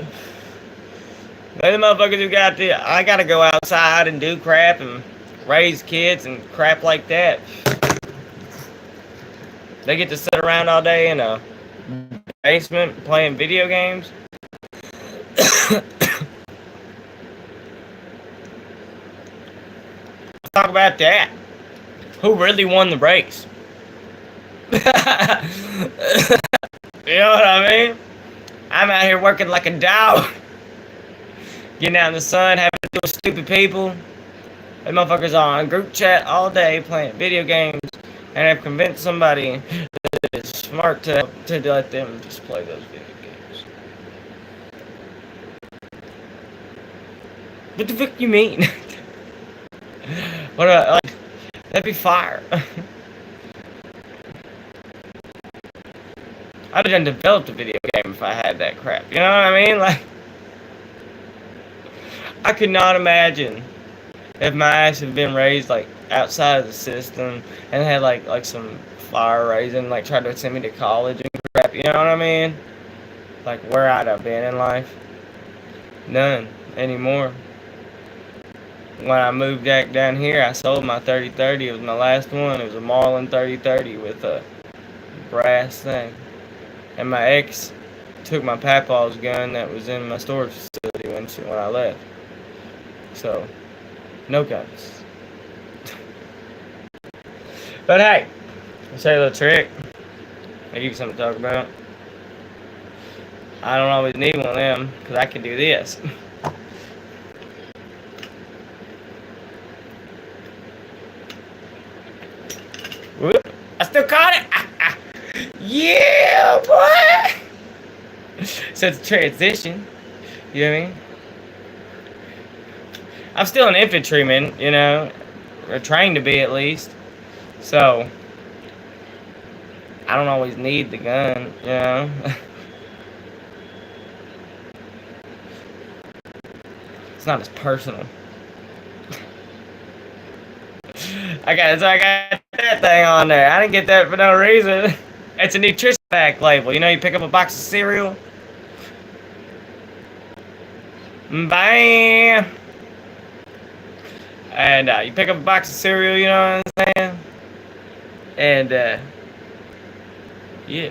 They're the motherfuckers who got to, I gotta go outside and do crap and raise kids and crap like that. They get to sit around all day in a basement playing video games. Talk about that. Who really won the race? You know what I mean? I'm out here working like a dog. Getting out in the sun, having to deal with stupid people. Them motherfuckers are on group chat all day playing video games. And I've convinced somebody that is smart to let them just play those video games. What the fuck you mean? What like, that'd be fire. I'd have done developed a video game if I had that crap. You know what I mean? Like, I could not imagine if my ass had been raised like outside of the system and had like some fire raising, like tried to send me to college and crap. You know what I mean? Like where I'd have been in life. None anymore. When I moved back down here, I sold my 3030. It was my last one. It was a Marlin 3030 with a brass thing. And my ex took my papa's gun that was in my storage facility when I left. So, no guns. But hey, I'll show you a little trick. I'll give you something to talk about. I don't always need one of them, because I can do this. still caught it. Yeah, boy. So it's a transition. You know what I mean? I'm still an infantryman, you know, or trained to be at least. So I don't always need the gun, you know. It's not as personal. I got that thing on there. I didn't get that for no reason. It's a nutrition fact label. You know, you pick up a box of cereal. Bam! And you pick up a box of cereal, you know what I'm saying? And, yeah.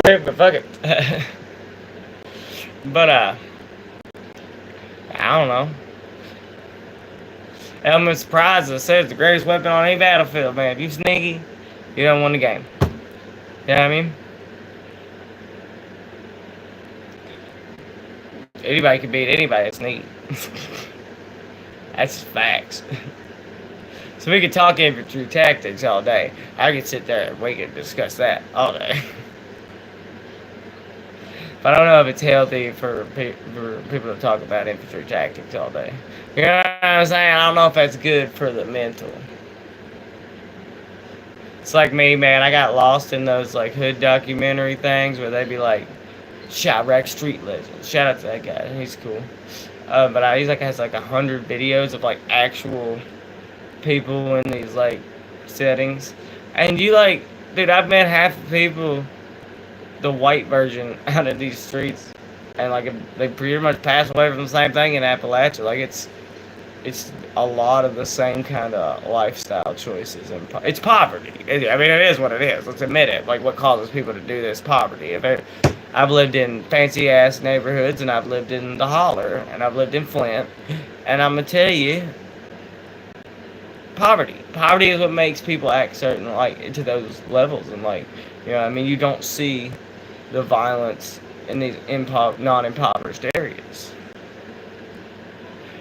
But fuck it. But, I don't know. I'm surprised it says the greatest weapon on any battlefield, man. If you sneaky, you don't win the game. You know what I mean? Anybody can beat anybody that's sneaky. That's just facts. So we could talk infantry tactics all day. I could sit there and we could discuss that all day. But I don't know if it's healthy for people to talk about infantry tactics all day. You know what I'm saying? I don't know if that's good for the mental. It's like me, man. I got lost in those like hood documentary things where they be like, Chirac Street Legend. Shout out to that guy. He's cool. But he's like has like 100 videos of like actual people in these like settings, and you like, dude, I've met half the people, the white version, out of these streets, and like they pretty much pass away from the same thing in Appalachia. Like it's a lot of the same kind of lifestyle choices, and it's poverty. I mean, it is what it is. Let's admit it. Like what causes people to do this? Poverty. I've lived in fancy ass neighborhoods, and I've lived in the holler, and I've lived in Flint, and I'm gonna tell you, poverty. Poverty is what makes people act certain, like, to those levels, and like, you know, I mean, you don't see the violence in these non-impoverished areas.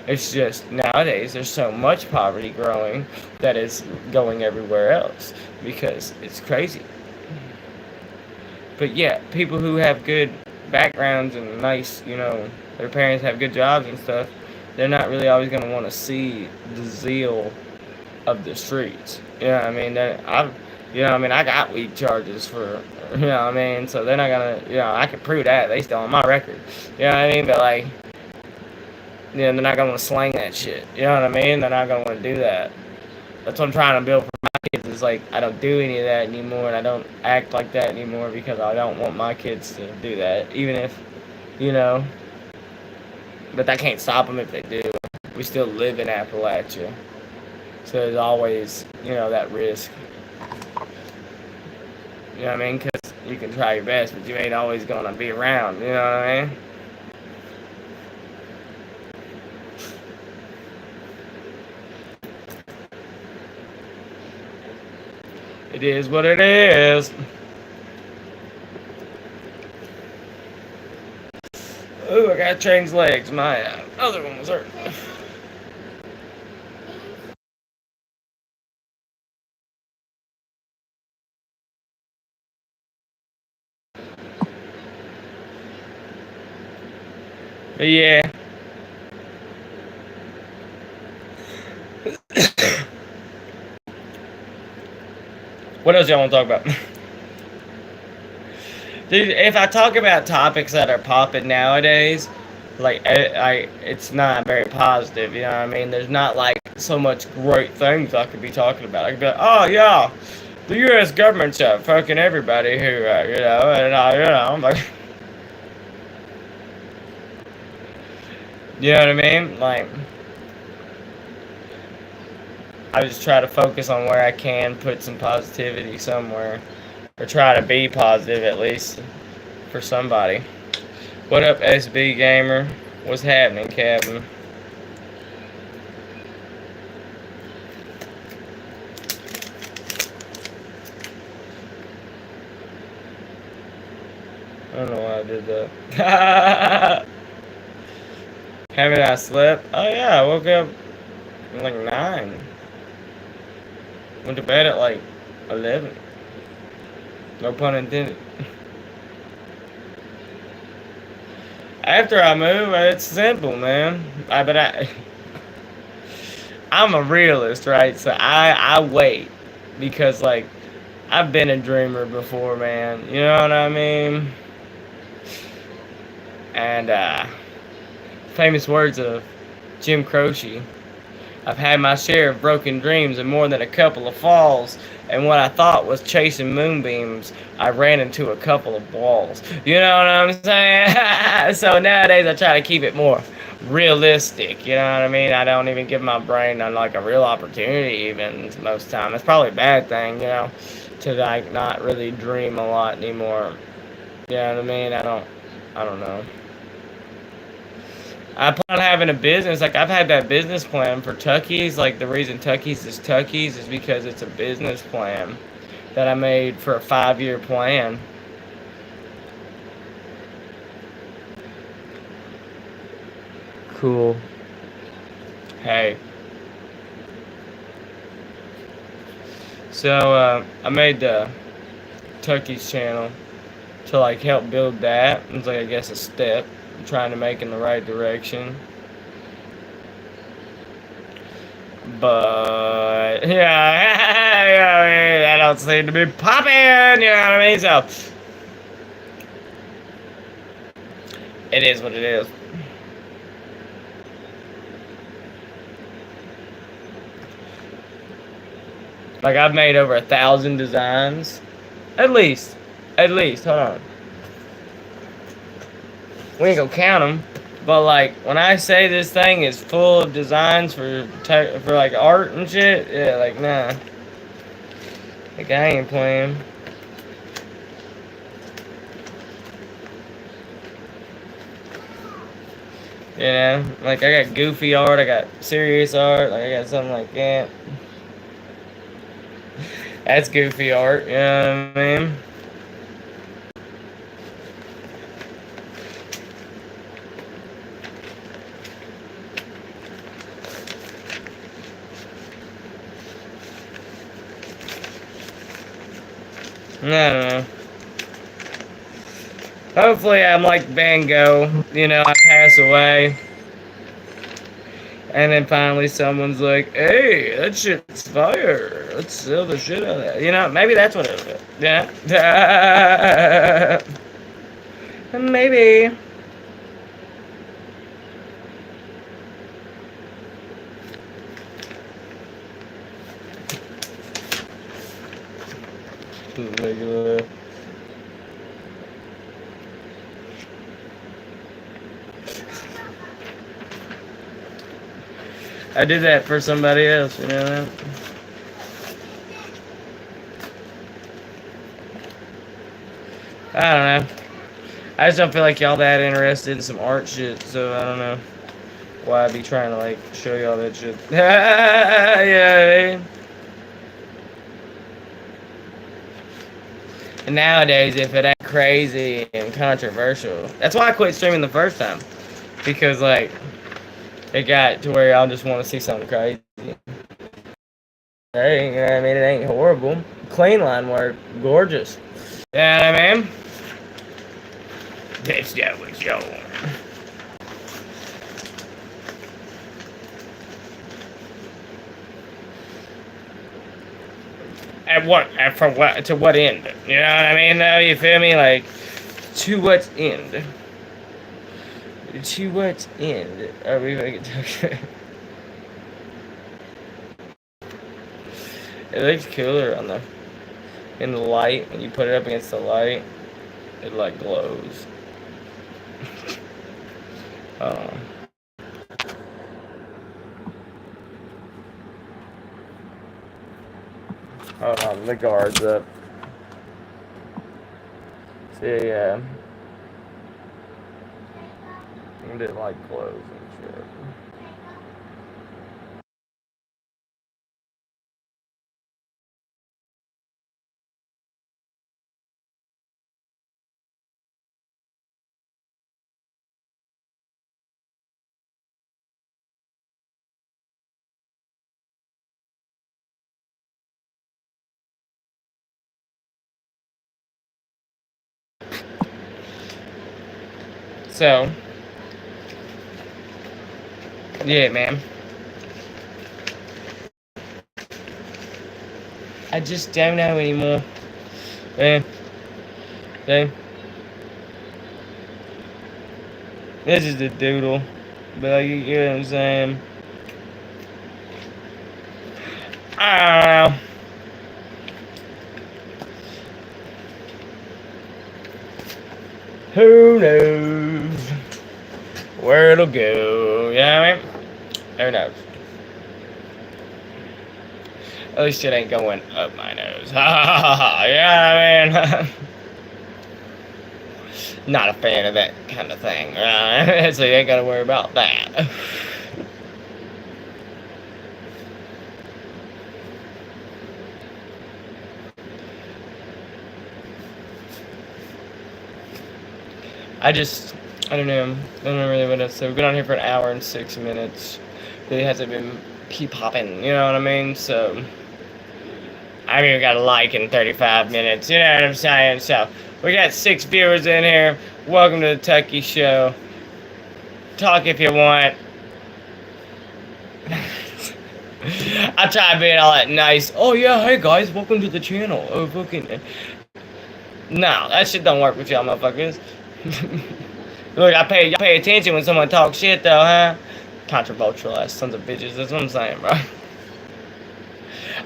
It's just nowadays there's so much poverty growing that it's going everywhere else because it's crazy. But yeah, people who have good backgrounds and nice, you know, their parents have good jobs and stuff, they're not really always going to want to see the zeal of the streets. You know what I mean? I got weed charges for, you know what I mean? So they're not going to, you know, I can prove that. They still on my record. You know what I mean? But like, you know, they're not going to slang that shit. You know what I mean? They're not going to want to do that. That's what I'm trying to build for my kids. Is like, I don't do any of that anymore, and I don't act like that anymore because I don't want my kids to do that. Even if, you know, but that can't stop them if they do. We still live in Appalachia. So there's always, you know, that risk. You know what I mean? Because you can try your best, but you ain't always going to be around. You know what I mean? It is what it is. Ooh, I gotta change legs. My other one was hurting. But yeah. What else y'all want to talk about? Dude, if I talk about topics that are popping nowadays, like, it's not very positive, you know what I mean? There's not, like, so much great things I could be talking about. I could be like, oh, yeah, the U.S. government's fucking everybody who, you know, and, you know, I'm like, you know what I mean? Like, I just try to focus on where I can put some positivity somewhere, or try to be positive at least for somebody. What up, SB Gamer? What's happening, Captain? I don't know why did that. Haven't I slept? Oh yeah, I woke up at like 9. Went to bed at like 11. No pun intended. After I move, it's simple, man. I'm a realist, right? So I wait because like I've been a dreamer before, man. You know what I mean? And famous words of Jim Croce. I've had my share of broken dreams and more than a couple of falls. And what I thought was chasing moonbeams, I ran into a couple of walls. You know what I'm saying? So nowadays I try to keep it more realistic. You know what I mean? I don't even give my brain like a real opportunity even most time. It's probably a bad thing, you know, to like not really dream a lot anymore. You know what I mean? I don't know. I plan on having a business. Like I've had that business plan for Tucky's. Like the reason Tucky's is because it's a business plan that I made for a 5-year plan. Cool. Hey. So I made the Tucky's channel to like help build that. It's like I guess a step I'm trying to make in the right direction. But yeah, I don't seem to be popping. You know what I mean? So it is what it is. Like I've made over 1,000 designs, at least. Hold on, we ain't gonna count them. But like when I say this thing is full of designs for like art and shit, yeah, like nah, like I ain't playing. You know, like I got goofy art, I got serious art, like I got something like that. That's goofy art, you know what I mean? I don't know. Hopefully I'm like Van Gogh, you know, I pass away. And then finally someone's like, hey, that shit's fire. Let's sell the shit out of that. You know, maybe that's what it is. Yeah. Maybe. Regular. I did that for somebody else, you know that? I don't know. I just don't feel like y'all that interested in some art shit, so I don't know why I'd be trying to like show y'all that shit. Yeah, I mean. And nowadays, if it ain't crazy and controversial, that's why I quit streaming the first time, because like it got to where y'all just want to see something crazy. Hey, you know what I mean? It ain't horrible. Clean line work, gorgeous. You know what I mean? That's that was yo. At what? At for what? To what end? You know what I mean? Though you feel me? Like to what end? To what end are we going to talk? It looks cooler on the in the light when you put it up against the light. It like glows. Oh. Hold on, the guard's up. See, yeah. And it like glows and shit. So, yeah, man. I just don't know anymore. Eh, eh. This is the doodle. But like, you know what I'm saying? I don't know. Who knows where it'll go? You know what I mean? Who knows? At least it ain't going up my nose. Ha ha ha ha. Yeah, man. Not a fan of that kind of thing. So you ain't gotta worry about that. I don't know. I don't know really what else. So we've been on here for an hour and 6 minutes. Really hasn't been keep popping, you know what I mean? So, I mean, we got a like in 35 minutes, you know what I'm saying? So, we got 6 viewers in here. Welcome to the Tucky Show. Talk if you want. I try being all that nice. Oh, yeah, hey guys, welcome to the channel. Oh, fucking. No, that shit don't work with y'all motherfuckers. Look, y'all pay attention when someone talks shit, though, huh? Controversial ass sons of bitches. That's what I'm saying, bro.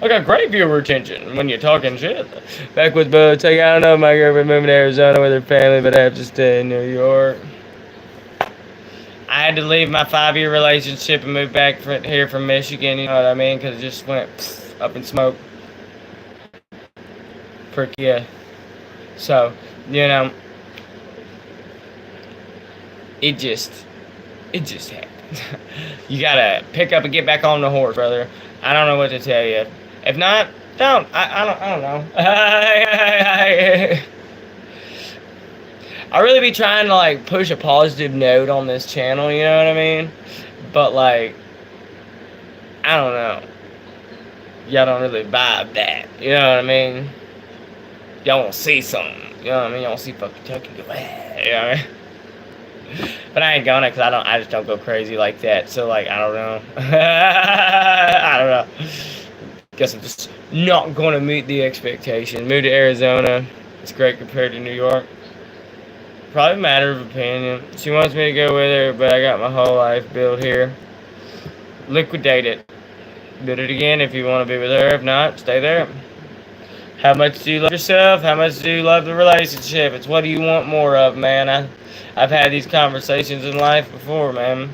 I got great viewer retention when you're talking shit. Back with Tucky. I don't know if my girlfriend moving to Arizona with her family, but I have to stay in New York. I had to leave my 5-year relationship and move back here from Michigan, you know what I mean? Because it just went up in smoke. Frick yeah. So, you know, it just happened. You gotta pick up and get back on the horse, brother. I don't know what to tell you. If not, don't. I don't know. I really be trying to like push a positive note on this channel, you know what I mean? But like, I don't know. Y'all don't really vibe that, you know what I mean? Y'all want to see something, you know what I mean? Y'all want to see fucking Tucky go, you know what I mean? But I ain't gonna, cause I just don't go crazy like that. So like, I don't know. I don't know. Guess I'm just not gonna meet the expectation. Moved to Arizona. It's great compared to New York. Probably a matter of opinion. She wants me to go with her, but I got my whole life built here. Liquidate it. Build it again if you want to be with her. If not, stay there. How much do you love yourself? How much do you love the relationship? It's what do you want more of, man? I've had these conversations in life before, man.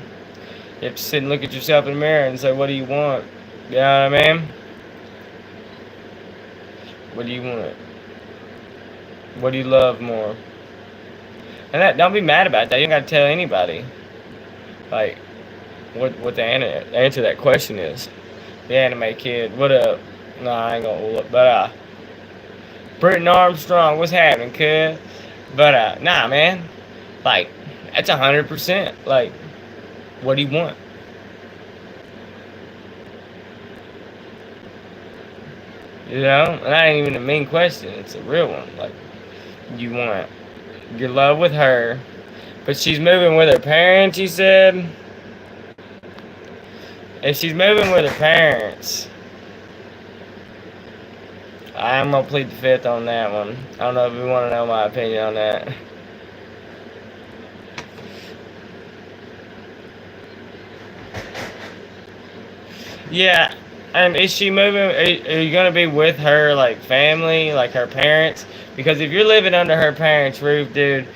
You have to sit and look at yourself in the mirror and say, what do you want? You know what I mean? What do you want? What do you love more? And don't be mad about that. You don't gotta tell anybody. Like, what the answer to that question is. The anime kid, what up? Nah, I ain't gonna look, but Britton Armstrong, what's happening, kid? But nah, man. Like, that's 100%. Like, what do you want? You know? And that ain't even a mean question. It's a real one. Like, you want your love with her, but she's moving with her parents, you said? If she's moving with her parents, I'm gonna plead the fifth on that one. I don't know if you want to know my opinion on that. Yeah, and is she moving? Are you gonna be with her like family, like her parents? Because if you're living under her parents' roof, dude,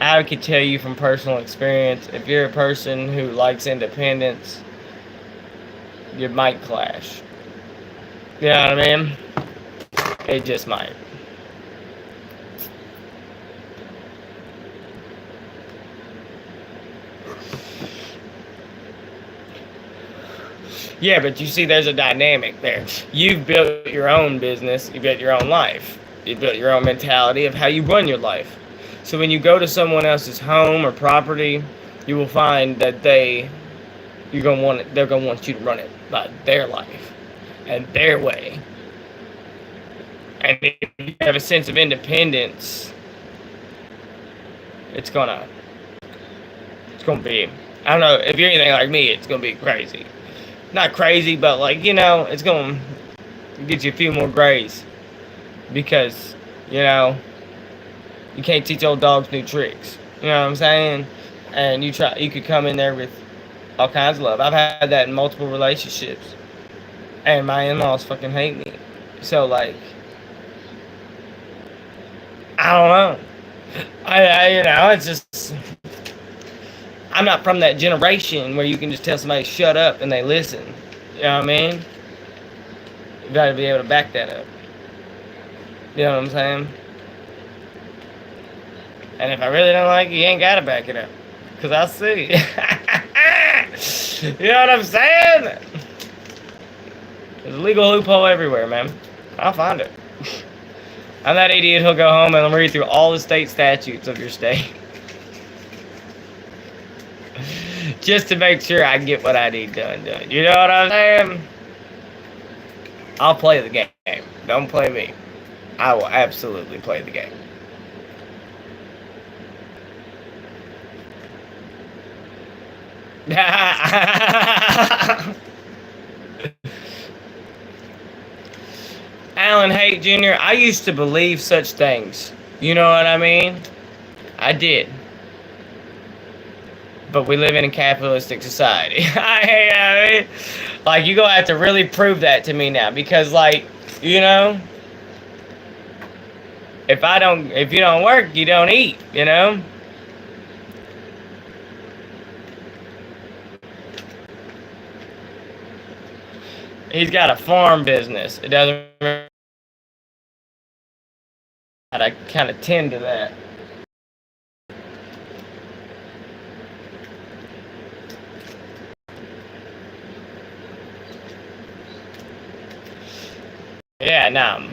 I could tell you from personal experience, if you're a person who likes independence, you might clash. You know what I mean? It just might. Yeah, but you see, there's a dynamic there. You've built your own business. You built your own life. You built your own mentality of how you run your life. So when you go to someone else's home or property, you will find that they're gonna want it. They're gonna want you to run it by their life and their way. And if you have a sense of independence, it's gonna gonna be, I don't know, if you're anything like me, it's gonna be crazy. Not crazy, but like, it's gonna get you a few more grays. Because, you know, you can't teach old dogs new tricks. You know what I'm saying? And you could come in there with all kinds of love. I've had that in multiple relationships. And my in-laws fucking hate me. So, like, I don't know. It's just, I'm not from that generation where you can just tell somebody shut up and they listen. You know what I mean? You gotta be able to back that up. You know what I'm saying? And if I really don't like you ain't gotta back it up. Cause I see. You know what I'm saying? There's a legal loophole everywhere, man. I'll find it. I'm that idiot who'll go home and read through all the state statutes of your state. Just to make sure I get what I need done. You know what I'm saying? I'll play the game. Don't play me. I will absolutely play the game. Alan Haight Jr., I used to believe such things. You know what I mean? I did. But we live in a capitalistic society. I mean, like, you're gonna have to really prove that to me now. Because, like, if you don't work, you don't eat, He's got a farm business. It doesn't matter. I kind of tend to that. Yeah, no.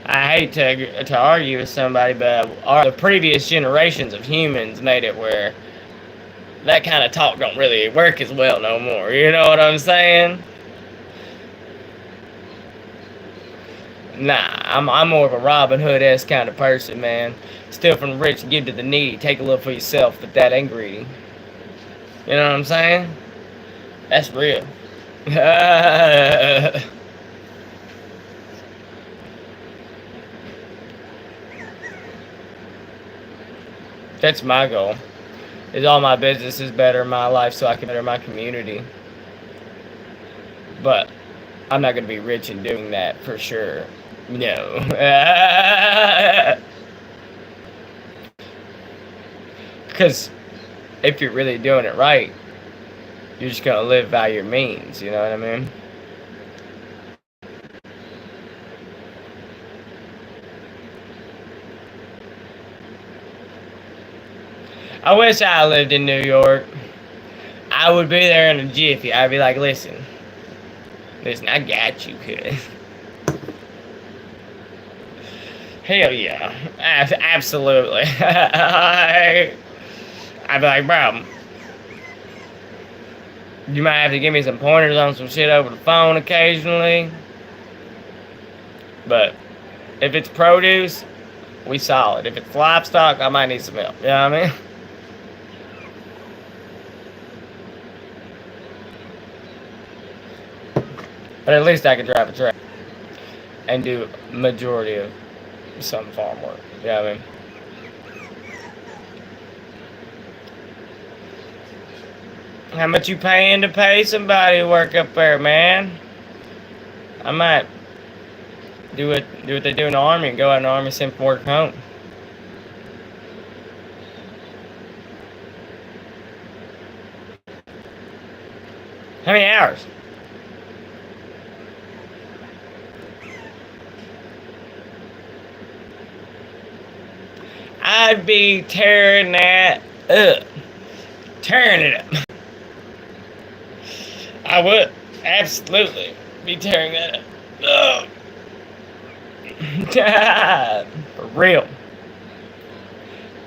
I hate to argue with somebody, but the previous generations of humans made it where that kind of talk don't really work as well no more. You know what I'm saying? Nah, I'm more of a Robin Hood-esque kind of person, man. Steal from the rich, give to the needy, take a little for yourself, but that ain't greedy. You know what I'm saying? That's real. That's my goal. Is all my businesses better my life so I can better my community. But I'm not going to be rich in doing that for sure. No. Because if you're really doing it right, you're just going to live by your means. You know what I mean? I wish I lived in New York. I would be there in a jiffy. I'd be like, listen, I got you, kid. Hell yeah. Absolutely. I'd be like, bro, you might have to give me some pointers on some shit over the phone occasionally. But if it's produce, we solid. If it's livestock, I might need some help. You know what I mean? But at least I can drive a truck and do majority of some farm work. You know what I mean? How much you paying to pay somebody to work up there, man? I might do what they do in the army and go out in the army, send for work home. How many hours? I'd be tearing that up. Tearing it up. I would absolutely be tearing that up. For real.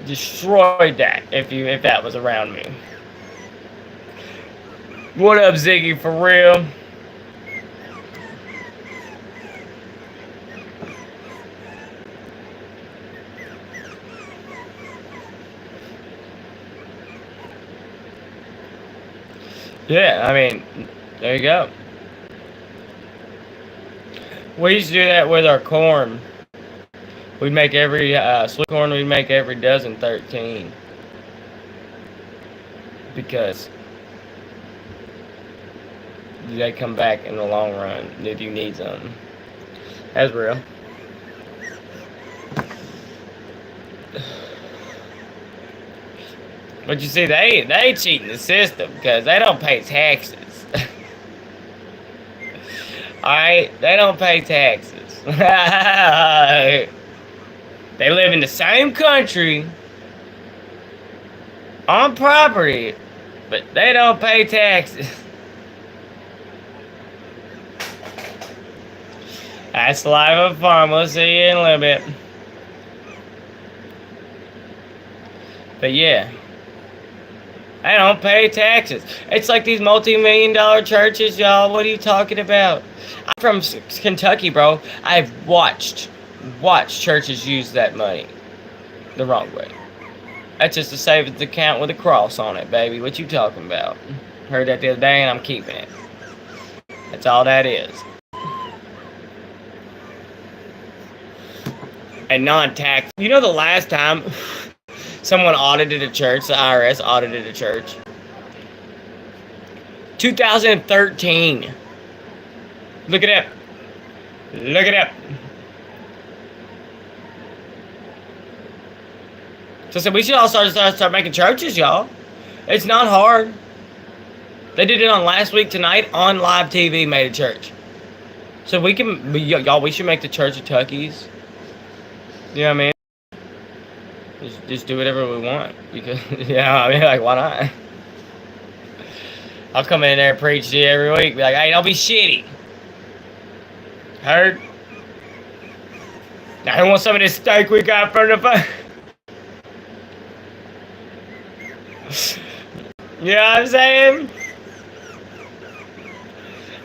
Destroyed that if that was around me. What up, Ziggy? For real? Yeah, I mean, there you go. We used to do that with our corn. We'd make every sweet corn. We'd make every dozen 13 because they come back in the long run if you need some. That's real. But you see, they cheating the system because they don't pay taxes. Alright? They don't pay taxes. They live in the same country on property, but they don't pay taxes. That's the life of a farm. We'll see you in a little bit. But yeah, they don't pay taxes. It's like these multi-million-dollar churches, y'all. What are you talking about? I'm from Kentucky, bro. I've watched churches use that money the wrong way. That's just a savings account with a cross on it, baby. What you talking about? Heard that the other day, and I'm keeping it. That's all that is. And non-tax. You know the last time someone audited a church, the IRS audited a church? 2013. Look it up. Look it up. So I said, we should all start making churches, y'all. It's not hard. They did it on Last Week Tonight on live TV, made a church. So we can, y'all, we should make the Church of Tuckies. You know what I mean? Just do whatever we want. Because, yeah, I mean, like, why not? I'll come in there and preach to you every week. Be like, hey, don't be shitty. Heard? Now, who wants some of this steak we got from the fire? You know what I'm saying?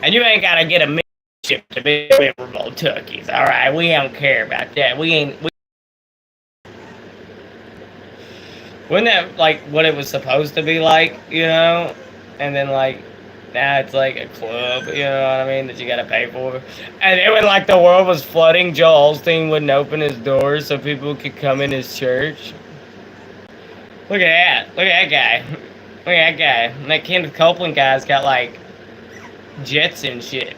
And you ain't gotta get a membership to be memorable Tuckies, alright? We don't care about that. Wasn't that like what it was supposed to be like, you know? And then like now it's like a club, you know what I mean, that you gotta pay for. And then when like the world was flooding, Joel Osteen wouldn't open his doors so people could come in his church. Look at that. Look at that guy. Look at that guy. And that Kenneth Copeland guy's got like jets and shit.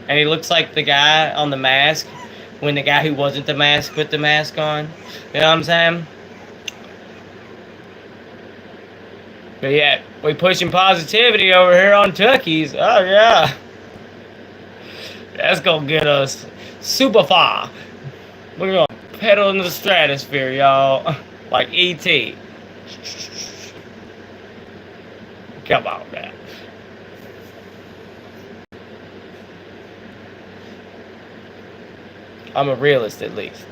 And he looks like the guy on The Mask when the guy who wasn't the mask put the mask on. You know what I'm saying? But yeah, we pushing positivity over here on Tuckies. Oh yeah. That's gonna get us super far. We're gonna pedal into the stratosphere, y'all. Like E.T. Come on, man. I'm a realist, at least.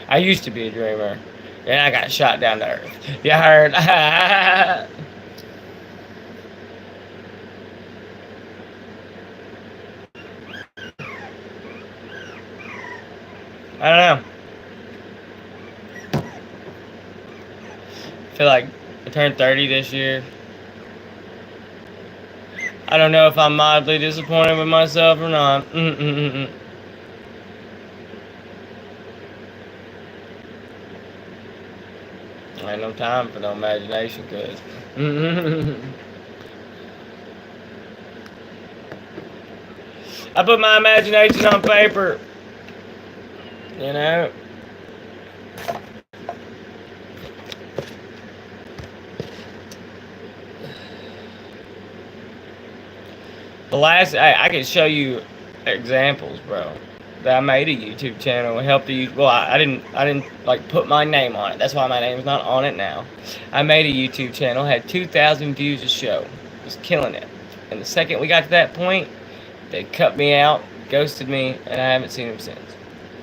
I used to be a dreamer, and I got shot down to earth. You heard? I don't know. I feel like I turned 30 this year. I don't know if I'm mildly disappointed with myself or not. Ain't no time for no imagination, cuz. I put my imagination on paper. You know? I can show you examples, bro. That I made a YouTube channel and helped the well, I didn't like put my name on it. That's why my name's not on it now. I made a YouTube channel, had 2,000 views a show, was killing it. And the second we got to that point, they cut me out, ghosted me, and I haven't seen them since,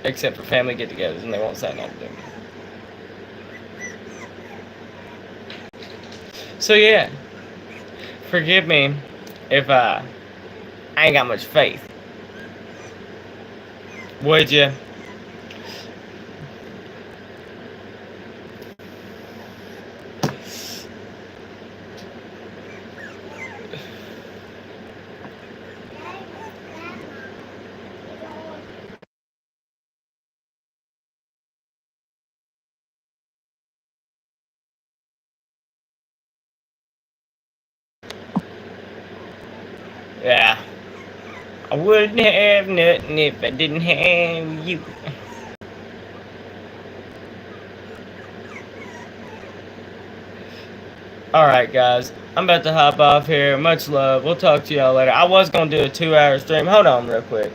except for family get-togethers, and they won't say nothing to me. So yeah, forgive me if I ain't got much faith. Would you? Yeah. I wouldn't have nothing if I didn't have you. Alright, guys. I'm about to hop off here. Much love. We'll talk to y'all later. I was going to do a 2-hour stream. Hold on real quick.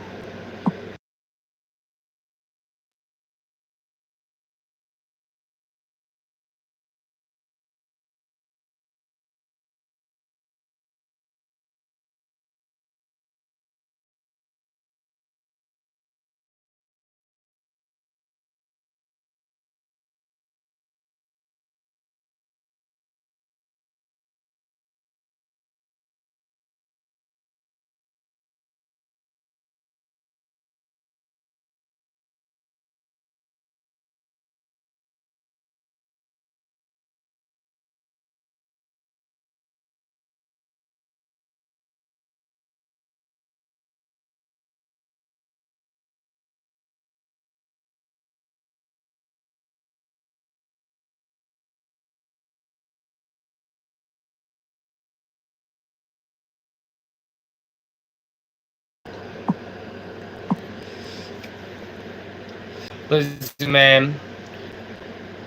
Listen, man.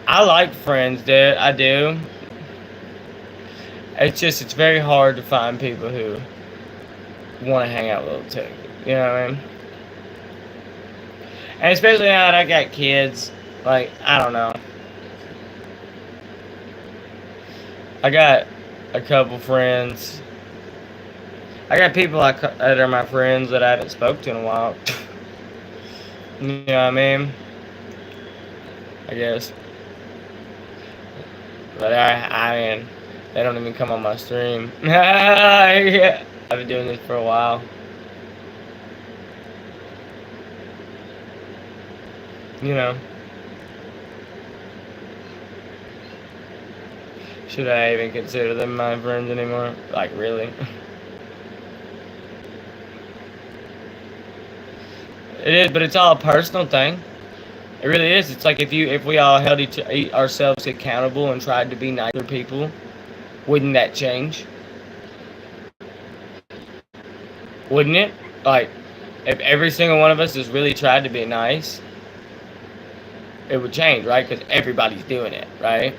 I like friends, dude. I do. It's very hard to find people who want to hang out with little Tucky. You know what I mean? And especially now that I got kids, like, I don't know. I got a couple friends. I got people that are my friends that I haven't spoke to in a while. You know what I mean? I guess. But I mean, they don't even come on my stream. Yeah. I've been doing this for a while. You know. Should I even consider them my friends anymore? Like, really? It is, but it's all a personal thing. It really is. It's like if we all held ourselves accountable and tried to be nicer people, wouldn't that change? Wouldn't it? Like, if every single one of us just really tried to be nice, it would change, right? Because everybody's doing it, right?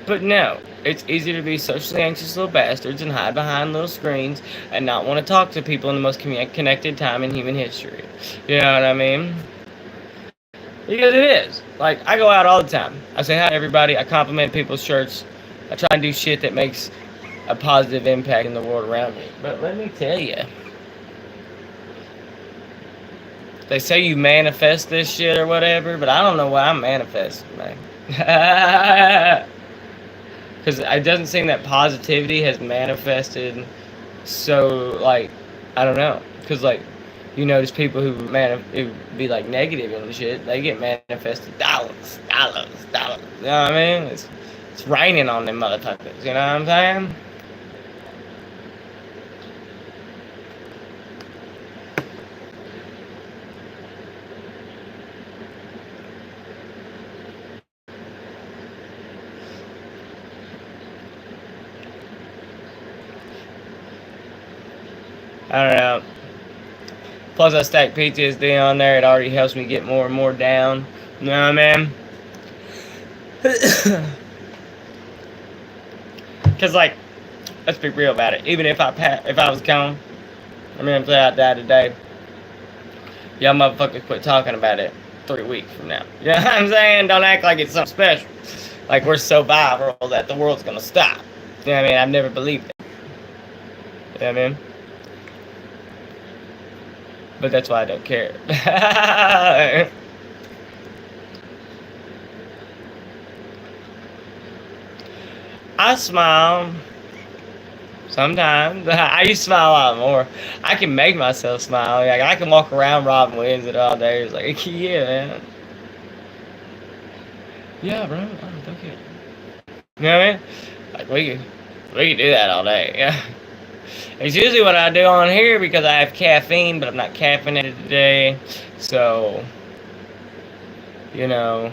But no, it's easy to be socially anxious little bastards and hide behind little screens and not want to talk to people in the most connected time in human history. You know what I mean? Because it is. Like, I go out all the time. I say hi to everybody. I compliment people's shirts. I try and do shit that makes a positive impact in the world around me. But let me tell you, they say you manifest this shit or whatever, but I don't know what I'm manifesting, man. Because it doesn't seem that positivity has manifested so, like, I don't know. Because, like, you notice people who be, like, negative and shit, they get manifested dollars. You know what I mean? It's raining on them motherfuckers, you know what I'm saying? I don't know. Plus, I stack PTSD on there. It already helps me get more and more down. You know what I mean? Because, like, let's be real about it. Even if I was gone, I mean, if I died today, y'all motherfuckers quit talking about it 3 weeks from now. You know what I'm saying? Don't act like it's something special. Like we're so viral that the world's gonna stop. You know what I mean? I've never believed it. You know what I mean? But that's why I don't care. I smile sometimes. I used to smile a lot more. I can make myself smile. Like I can walk around Robin Williams it all day. It's like, yeah, man. Yeah, bro. Oh, don't care. You know what I mean? Like we can do that all day. Yeah. It's usually what I do on here because I have caffeine, but I'm not caffeinated today. So, you know,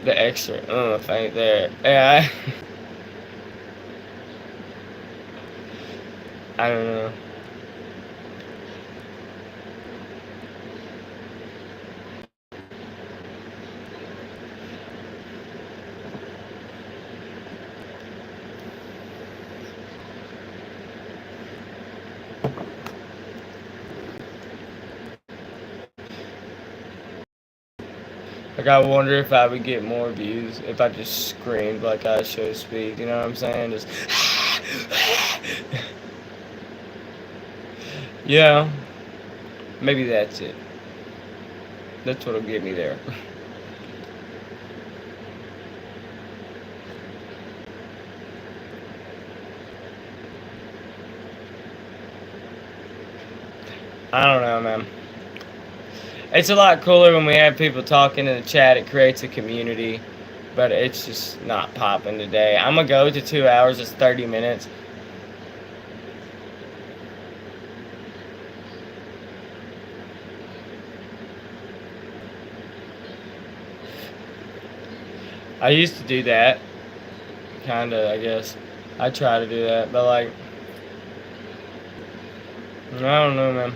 the extra oomph ain't there. Yeah. I don't know. Like, I wonder if I would get more views if I just screamed like I show speed. You know what I'm saying? Just. Yeah. Maybe that's it. That's what'll get me there. I don't know, man. It's a lot cooler when we have people talking in the chat. It creates a community, but it's just not popping today. I'm gonna go to 2 hours. It's 30 minutes. I used to do that, kinda. I guess I try to do that, but like, I don't know, man.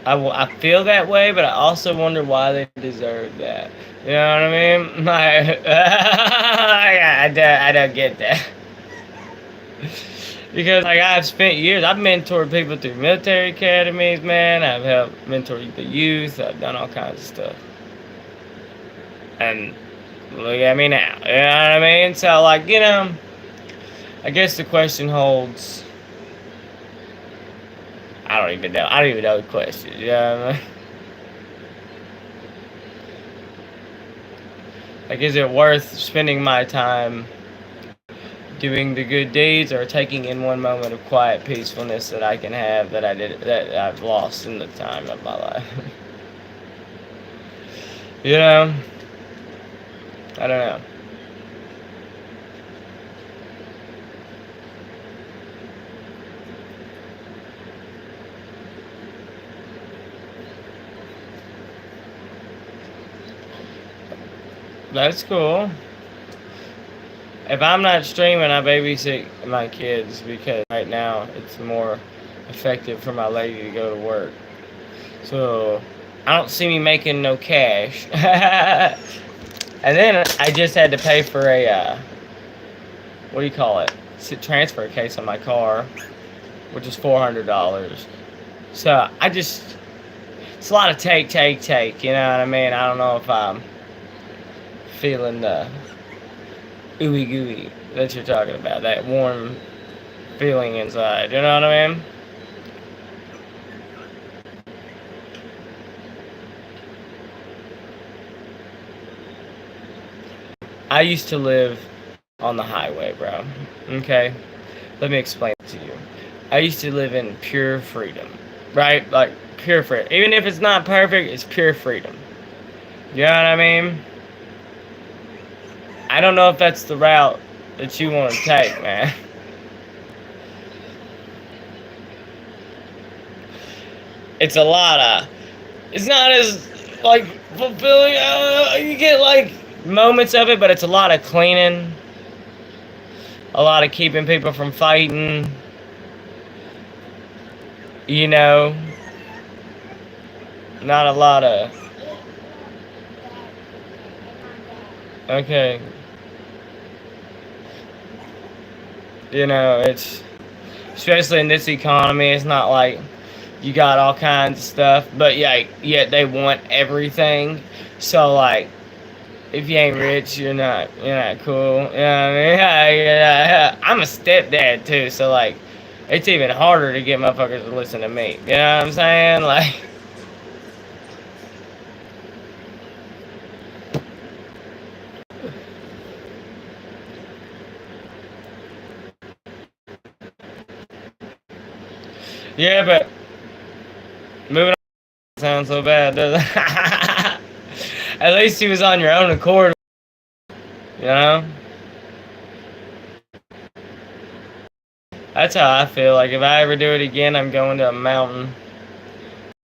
I feel that way, but I also wonder why they deserve that. You know what I mean? Like, I don't get that. Because like I've spent years, I've mentored people through military academies, man. I've helped mentor the youth. I've done all kinds of stuff. And look at me now. You know what I mean? So like, I guess the question holds. I don't even know. I don't even know the question. You know what I mean? Like, is it worth spending my time doing the good deeds or taking in one moment of quiet peacefulness that I can have that I've lost in the time of my life? You know? I don't know. That's cool. If I'm not streaming, I babysit my kids because right now it's more effective for my lady to go to work. So I don't see me making no cash. And then I just had to pay for a, what do you call it? It's a transfer case on my car, which is $400. So it's a lot of take, you know what I mean? I don't know if I'm feeling the ooey gooey that you're talking about, that warm feeling inside, you know what I mean? I used to live on the highway, bro. Okay? Let me explain it to you. I used to live in pure freedom, right? Like, pure freedom. Even if it's not perfect, it's pure freedom. You know what I mean? I don't know if that's the route that you want to take, man. It's a lot of. It's not as, like, fulfilling. You get, like, moments of it, but it's a lot of cleaning. A lot of keeping people from fighting. You know. Not a lot of. Okay. You know, it's. Especially in this economy, it's not like you got all kinds of stuff, but yeah, yet they want everything. So like, if you ain't rich, you're not cool. You know what I mean? Yeah. I'm a stepdad too, so like, it's even harder to get motherfuckers to listen to me. You know what I'm saying? Like, yeah, but moving on sounds so bad, doesn't it? At least he was on your own accord, you know? That's how I feel. Like, if I ever do it again, I'm going to a mountain. I'm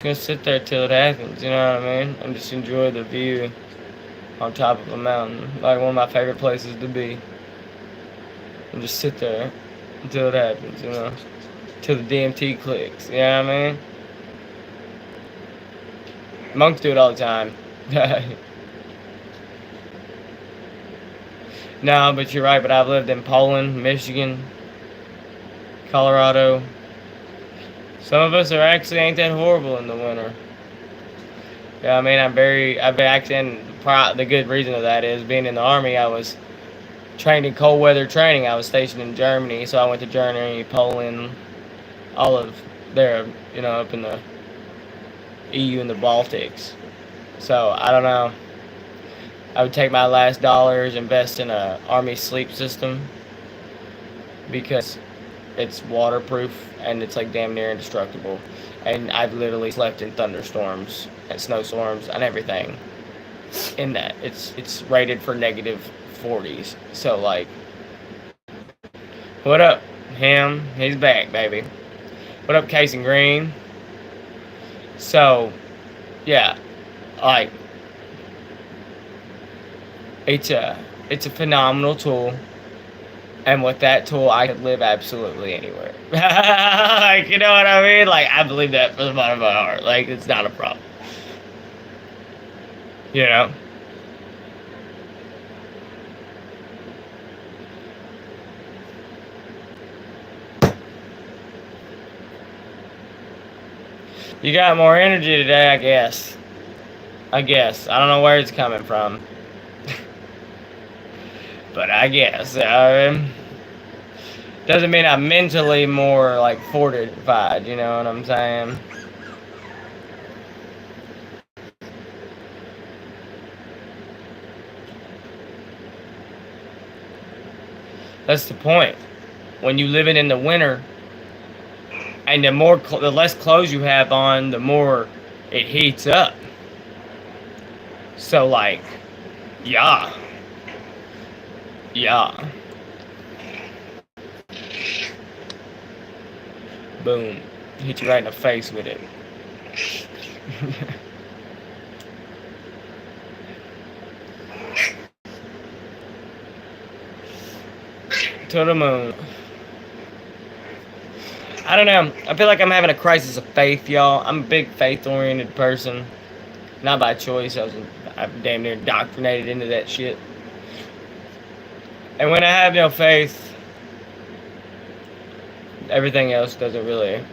gonna sit there till it happens, you know what I mean? And just enjoy the view. on top of a mountain, like one of my favorite places to be, and just sit there until it happens, you know, till the DMT clicks. You know what I mean? Monks do it all the time. No, but you're right. But I've lived in Poland, Michigan, Colorado. Some of us are actually ain't that horrible in the winter. Yeah, I mean, I've actually, and the good reason of that is being in the army. I was trained in cold weather training. I was stationed in Germany, so I went to Germany, Poland, all of there, you know, up in the EU and the Baltics. So I don't know. I would take my last dollars, invest in a army sleep system because it's waterproof and it's like damn near indestructible. And I've literally slept in thunderstorms and snowstorms and everything. In that, it's rated for negative 40s. So like, what up, him? He's back, baby. What up, Casey Green? So, yeah, like, it's a phenomenal tool, and with that tool, I could live absolutely anywhere. Like, you know what I mean? Like, I believe that from the bottom of my heart. Like, it's not a problem. You know? You got more energy today, I guess. I don't know where it's coming from. But I guess. Doesn't mean I'm mentally more, like, fortified, you know what I'm saying? That's the point. When you live it in the winter, and the less clothes you have on, the more it heats up. So, like, yeah. Boom. Hit you right in the face with it. To the moon. I don't know. I feel like I'm having a crisis of faith, y'all. I'm a big faith-oriented person. Not by choice. I'm damn near indoctrinated into that shit. And when I have no faith, everything else doesn't really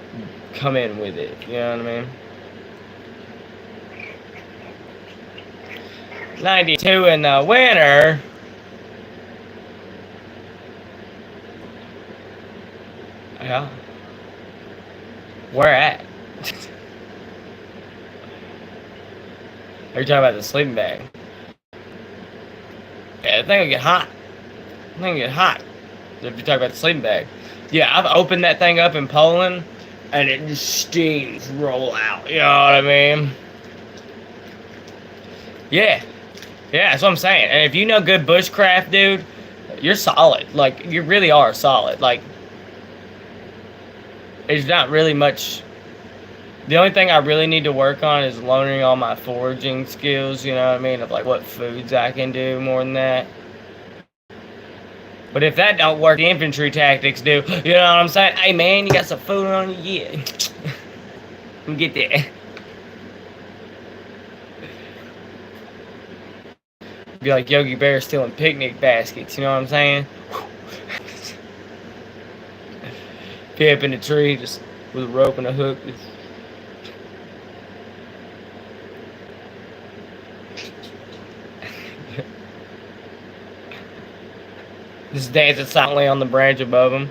come in with it. You know what I mean? 92 in the winter. Yeah. Where at? Are you talking about the sleeping bag? Yeah, the thing will get hot. If you talk about the sleeping bag. Yeah, I've opened that thing up in Poland, and it just steams roll out. You know what I mean? Yeah, that's what I'm saying. And if you know good bushcraft, dude, you're solid. Like, you really are solid. Like, there's not really much. The only thing I really need to work on is learning all my foraging skills, you know what I mean? Of like what foods I can do more than that. But if that don't work, the infantry tactics do. You know what I'm saying? Hey man, you got some food on you? Yeah. Get that. Be like Yogi Bear stealing picnic baskets, you know what I'm saying? Be up in the tree, just with a rope and a hook. Just dancing silently on the branch above him.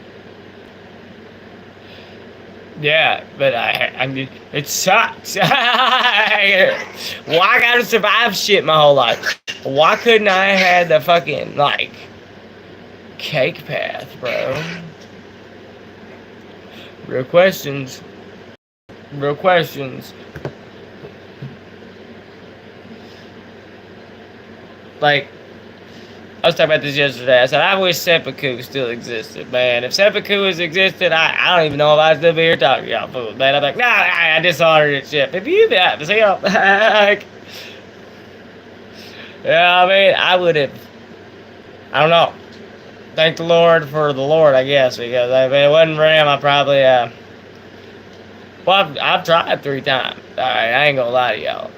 Yeah, but I mean, it sucks. Well, I gotta survive shit my whole life. Why couldn't I have had the fucking, like, cake path, bro? Real questions. Like, I was talking about this yesterday. I said, I wish seppuku still existed, man. If seppuku has existed, I don't even know if I'd still be here talking to y'all fools, man. I'm like, nah, I dishonored it, shit. If you that, see, like, Yeah, I mean, I would have. I don't know. Thank the Lord for the Lord, I guess, because if it wasn't for him, I probably. Well, I've tried 3 times. Alright, I ain't gonna lie to y'all.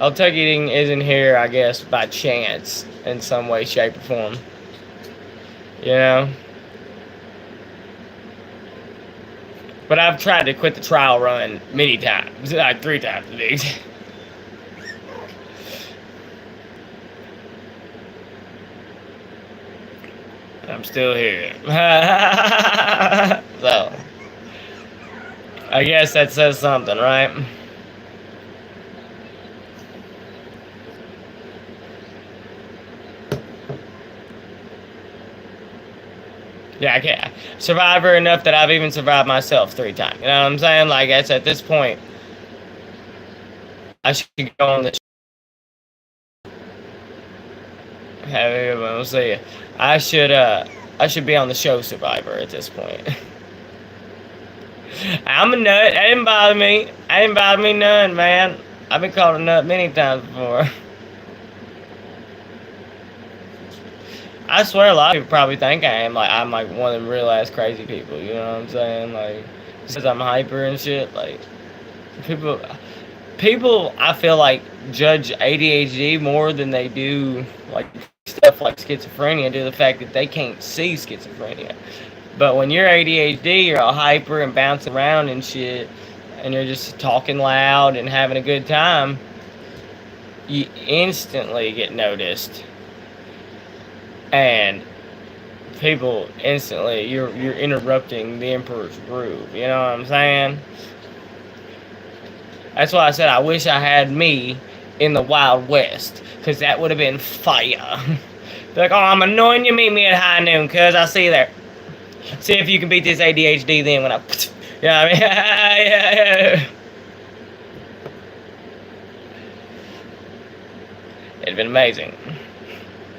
Oh, Tucky isn't here, I guess, by chance in some way, shape, or form. You know? But I've tried to quit the trial run many times. Like 3 times at least. I'm still here. So, I guess that says something, right? Yeah, I can't. Survivor enough that I've even survived myself 3 times. You know what I'm saying? Like, it's at this point, I should go on the we'll see. I should be on the show Survivor at this point. I'm a nut. That didn't bother me. That didn't bother me none, man. I've been called a nut many times before. I swear a lot of people probably think I'm like one of them real ass crazy people, you know what I'm saying? Like, because I'm hyper and shit, like people I feel like judge ADHD more than they do like stuff like schizophrenia due to the fact that they can't see schizophrenia. But when you're ADHD, you're all hyper and bouncing around and shit, and you're just talking loud and having a good time, you instantly get noticed. And people instantly, you're interrupting the emperor's groove, you know what I'm saying? That's why I said I wish I had me in the Wild West, because that would have been fire. Be like, oh, I'm annoying you, meet me at high noon, cuz I'll see you there. See if you can beat this ADHD then when I... You know what I mean? Yeah. It'd been amazing.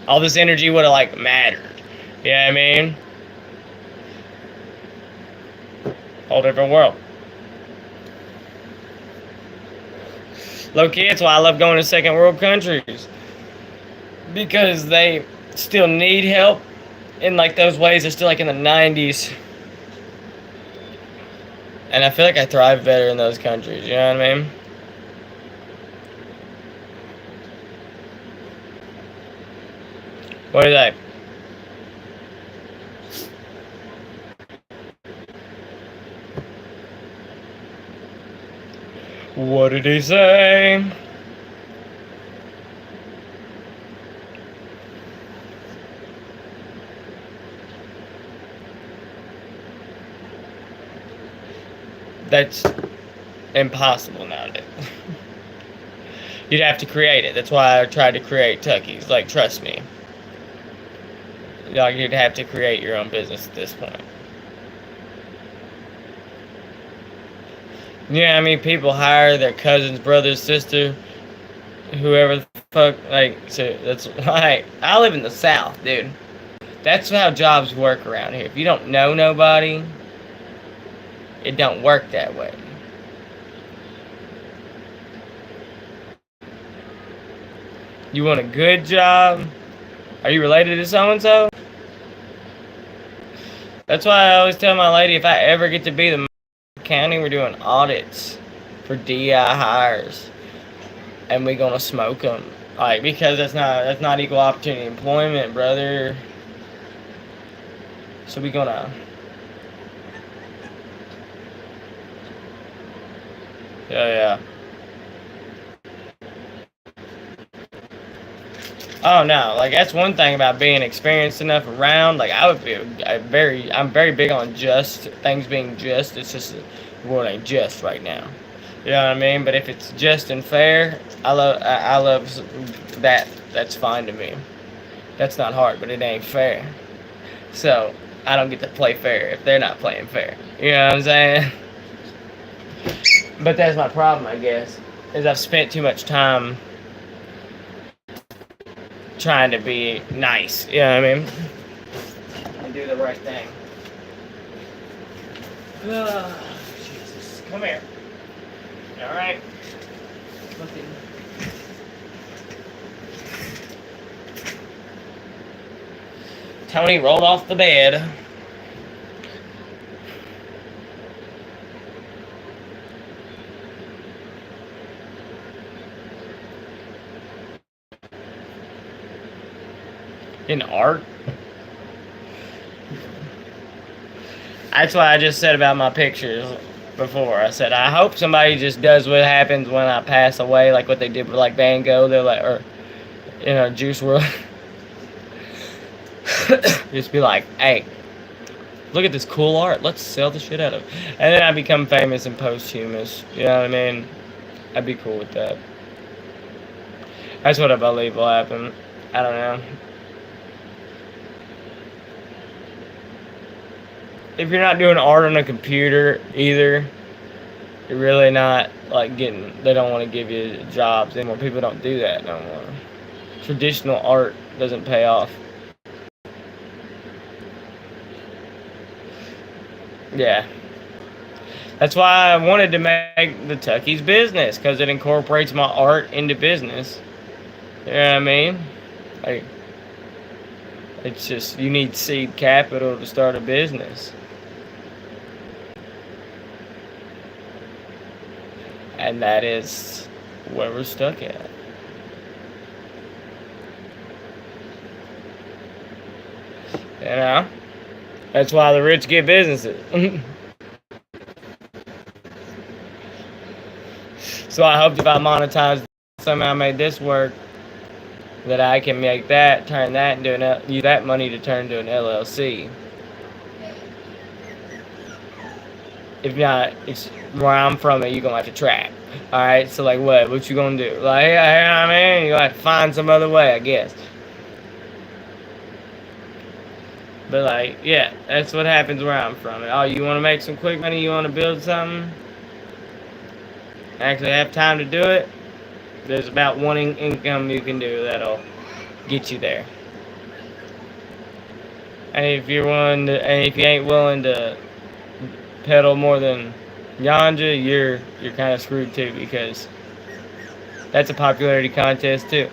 All this energy would have, like, mattered. You know what I mean? Whole different world. Low-key, that's why I love going to second world countries. Because they still need help. In, like, those ways, they're still, like, in the 90s. And I feel like I thrive better in those countries, you know what I mean? What do you think? What did he say? That's impossible nowadays. You'd have to create it. That's why I tried to create Tucky's. Like, trust me. Like, you'd have to create your own business at this point. Yeah, I mean, people hire their cousin's brother, sister, whoever the fuck, like, so that's, like, I live in the South, dude. That's how jobs work around here. If you don't know nobody, it don't work that way. You want a good job? Are you related to so-and-so? That's why I always tell my lady, if I ever get to be the county, we're doing audits for DI hires, and we're gonna smoke them, like, because that's not equal opportunity employment, brother. So we gonna, yeah. Oh no, like, that's one thing about being experienced enough around. Like, I would be I'm very big on just things being just. It's just the world ain't just right now. You know what I mean? But if it's just and fair, I love that. That's fine to me. That's not hard, but it ain't fair. So I don't get to play fair if they're not playing fair. You know what I'm saying? But that's my problem, I guess, is I've spent too much time trying to be nice, you know what I mean? And do the right thing. Oh, Jesus. Come here. Alright. Tony rolled off the bed. In art? That's what I just said about my pictures before. I said, I hope somebody just does what happens when I pass away, like what they did with like Van Gogh. They're like, or Juice WRLD. Just be like, hey, look at this cool art. Let's sell the shit out of it. And then I become famous and posthumous. You know what I mean? I'd be cool with that. That's what I believe will happen. I don't know. If you're not doing art on a computer either, you're really not like getting. They don't want to give you jobs anymore. People don't do that no more. Traditional art doesn't pay off. Yeah. That's why I wanted to make the Tucky's business, because it incorporates my art into business. You know what I mean? Like, it's just, you need seed capital to start a business. And that is where we're stuck at. You know? That's why the rich get businesses. So I hope if I monetize somehow made this work, that I can make that, turn that into use that money to turn into an LLC. If not, it's where I'm from, you're gonna have to track. Alright, so like what you gonna do? Like, I mean, you're gonna have to find some other way, I guess. But like, yeah, that's what happens where I'm from. Oh, you wanna make some quick money, you wanna build something? Actually have time to do it? There's about one income you can do that'll get you there. And if you're willing to, and if you ain't willing to pedal more than Yanja, you're kind of screwed too, because that's a popularity contest too.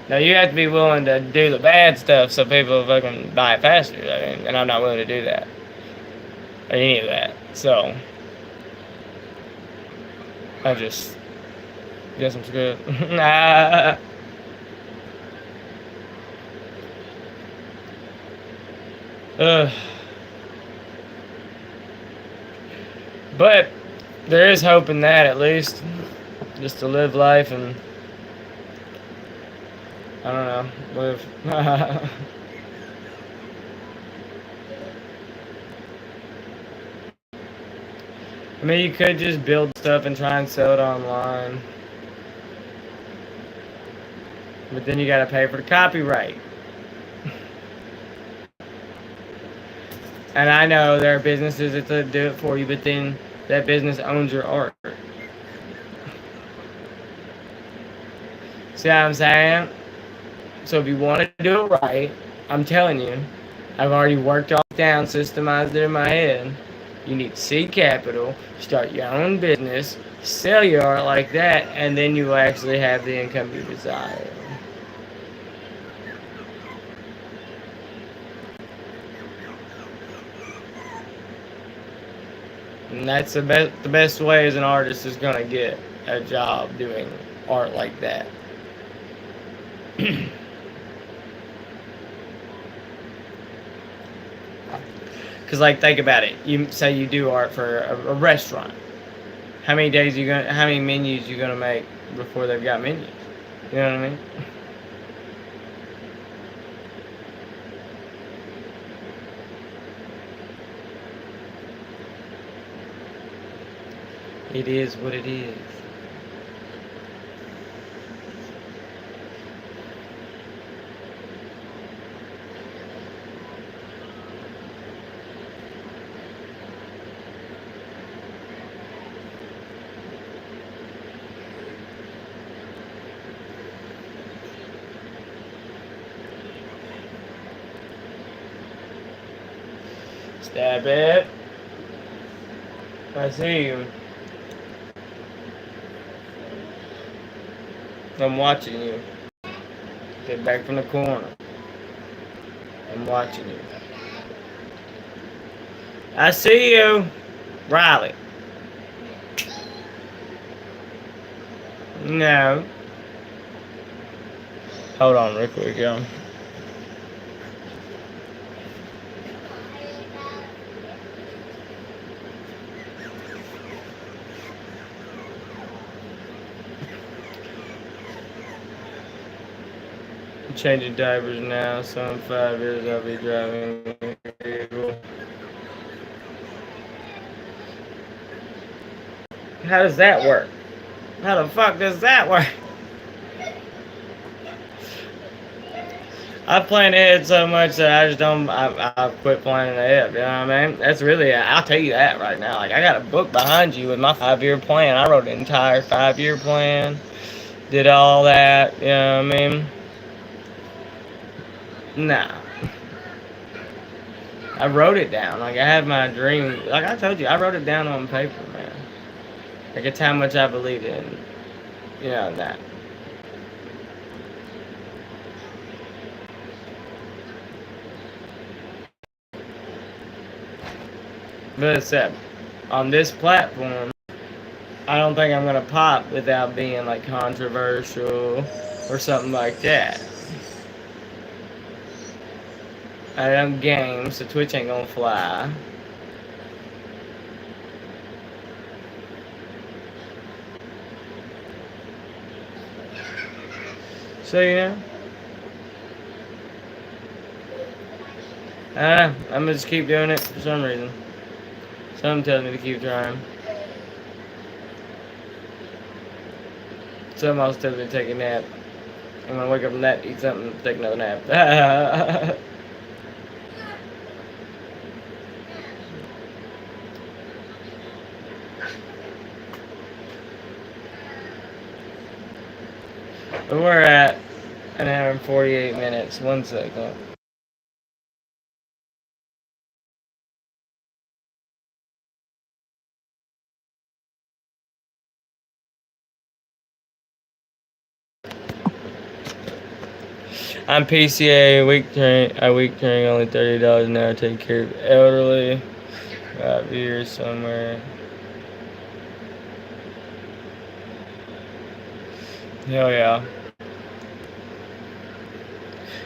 Now you have to be willing to do the bad stuff so people fucking buy it faster. I mean, and I'm not willing to do that or any of that. So I just guess I'm screwed. But there is hope in that, at least, just to live life and I don't know, live. I mean, you could just build stuff and try and sell it online, but then you gotta pay for the copyright. And I know there are businesses that do it for you, but then that business owns your art. See what I'm saying? So if you want to do it right, I'm telling you, I've already worked all down, systemized it in my head. You need seed capital, start your own business, sell your art like that, and then you will actually have the income you desire. And that's the best way as an artist is going to get a job doing art like that. Because, like, think about it. You say you do art for a restaurant. How many menus you gonna make before they've got menus? You know what I mean? It is what it is. Stab it. I see you. I'm watching you. Get back from the corner. I'm watching you. I see you, Riley. No. Hold on real quick, y'all. I'm changing diapers now, so in 5 years I'll be driving a vehicle. How does that work? How the fuck does that work? I plan ahead so much that I just don't. I've quit planning ahead. You know what I mean? That's really. I'll tell you that right now. Like I got a book behind you with my 5 year plan. I wrote an entire 5 year plan. Did all that. You know what I mean? Nah. I wrote it down. Like I had my dream. Like I told you, I wrote it down on paper, man. Like it's how much I believed in. You know that. But except on this platform, I don't think I'm gonna pop without being like controversial or something like that. I don't game, so Twitch ain't gonna fly. So yeah, I'm gonna just keep doing it for some reason. Something tells me to keep trying. Something else tells me to take a nap. I'm gonna wake up from that, eat something, take another nap. We're at an hour and 48 minutes. 1 second. I'm PCA, week training, only $30 an hour, take care of elderly, 5 years somewhere. Hell yeah.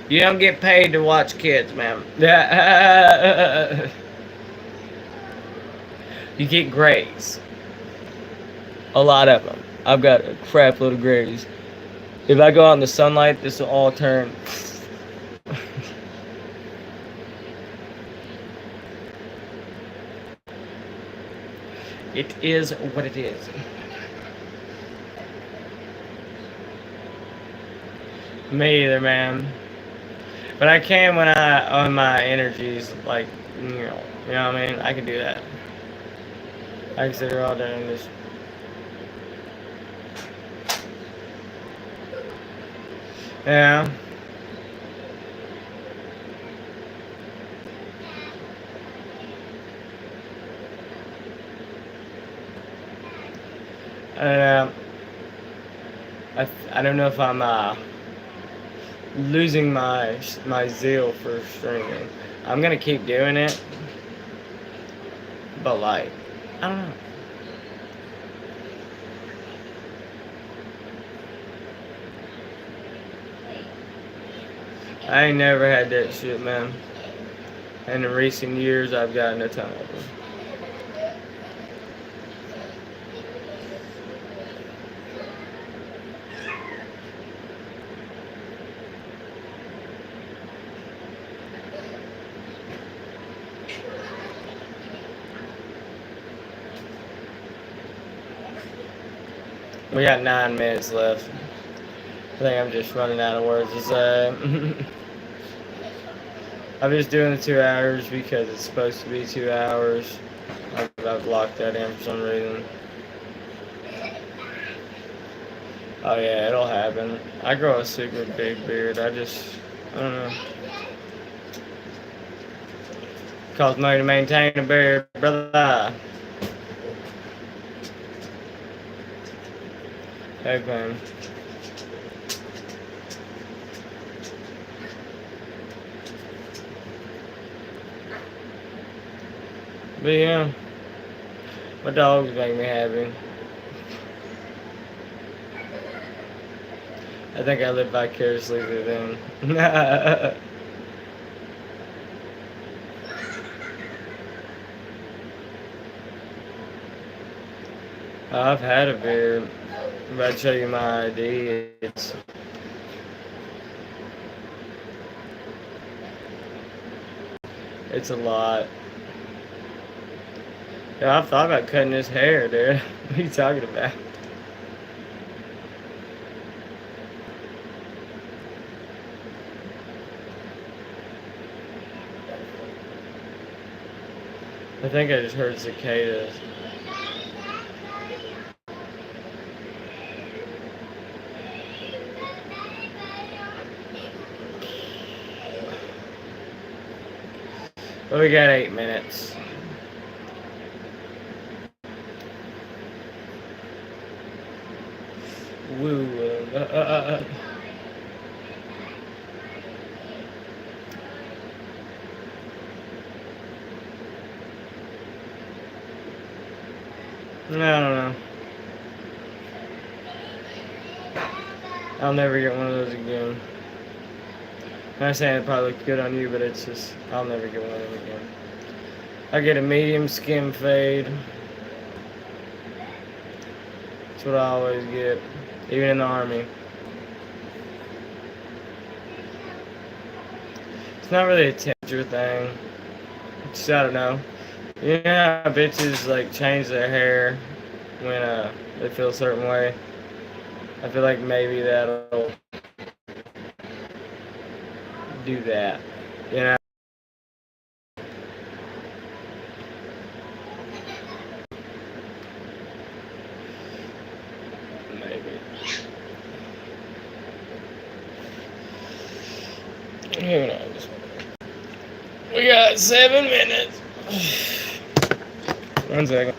You don't get paid to watch kids, man. You get grades. A lot of them. I've got a crap load of grades. If I go out in the sunlight, this will all turn. It is what it is. Me either, man. But I can when I on my energies, like you know what I mean. I can do that. I can sit here all day and just. Yeah. I don't know if I'm losing my zeal for streaming. I'm gonna keep doing it, but like I don't know. I ain't never had that shit, man. And in recent years, I've gotten a ton of them. We got 9 minutes left. I think I'm just running out of words to say. I'm just doing the 2 hours because it's supposed to be 2 hours. I've locked that in for some reason. Oh yeah, it'll happen. I grow a super big beard. I don't know. Costs money to maintain a beard, brother. Okay. But yeah, my dogs make me happy. I think I live vicariously through them. I've had a beer. I'm about to show you my ID. It's a lot. Yeah, I've thought about cutting his hair, dude. What are you talking about? I think I just heard cicadas. But we got 8 minutes. Woo. I don't know. I'll never get one of those again. I'm not saying it probably looks good on you, but it's just, I'll never get one of them again. I get a medium skim fade. That's what I always get, even in the army. It's not really a temperature thing. Just, I don't know. You know how bitches like change their hair when they feel a certain way? I feel like maybe that'll do that. You know? Maybe. Who knows? We got 7 minutes. 1 second.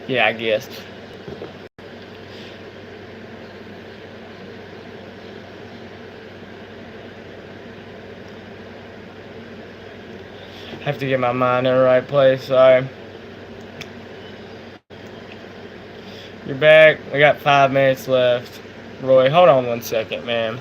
Yeah, I guess. Have to get my mind in the right place. Sorry. You're back. We got 5 minutes left. Roy, hold on 1 second, man.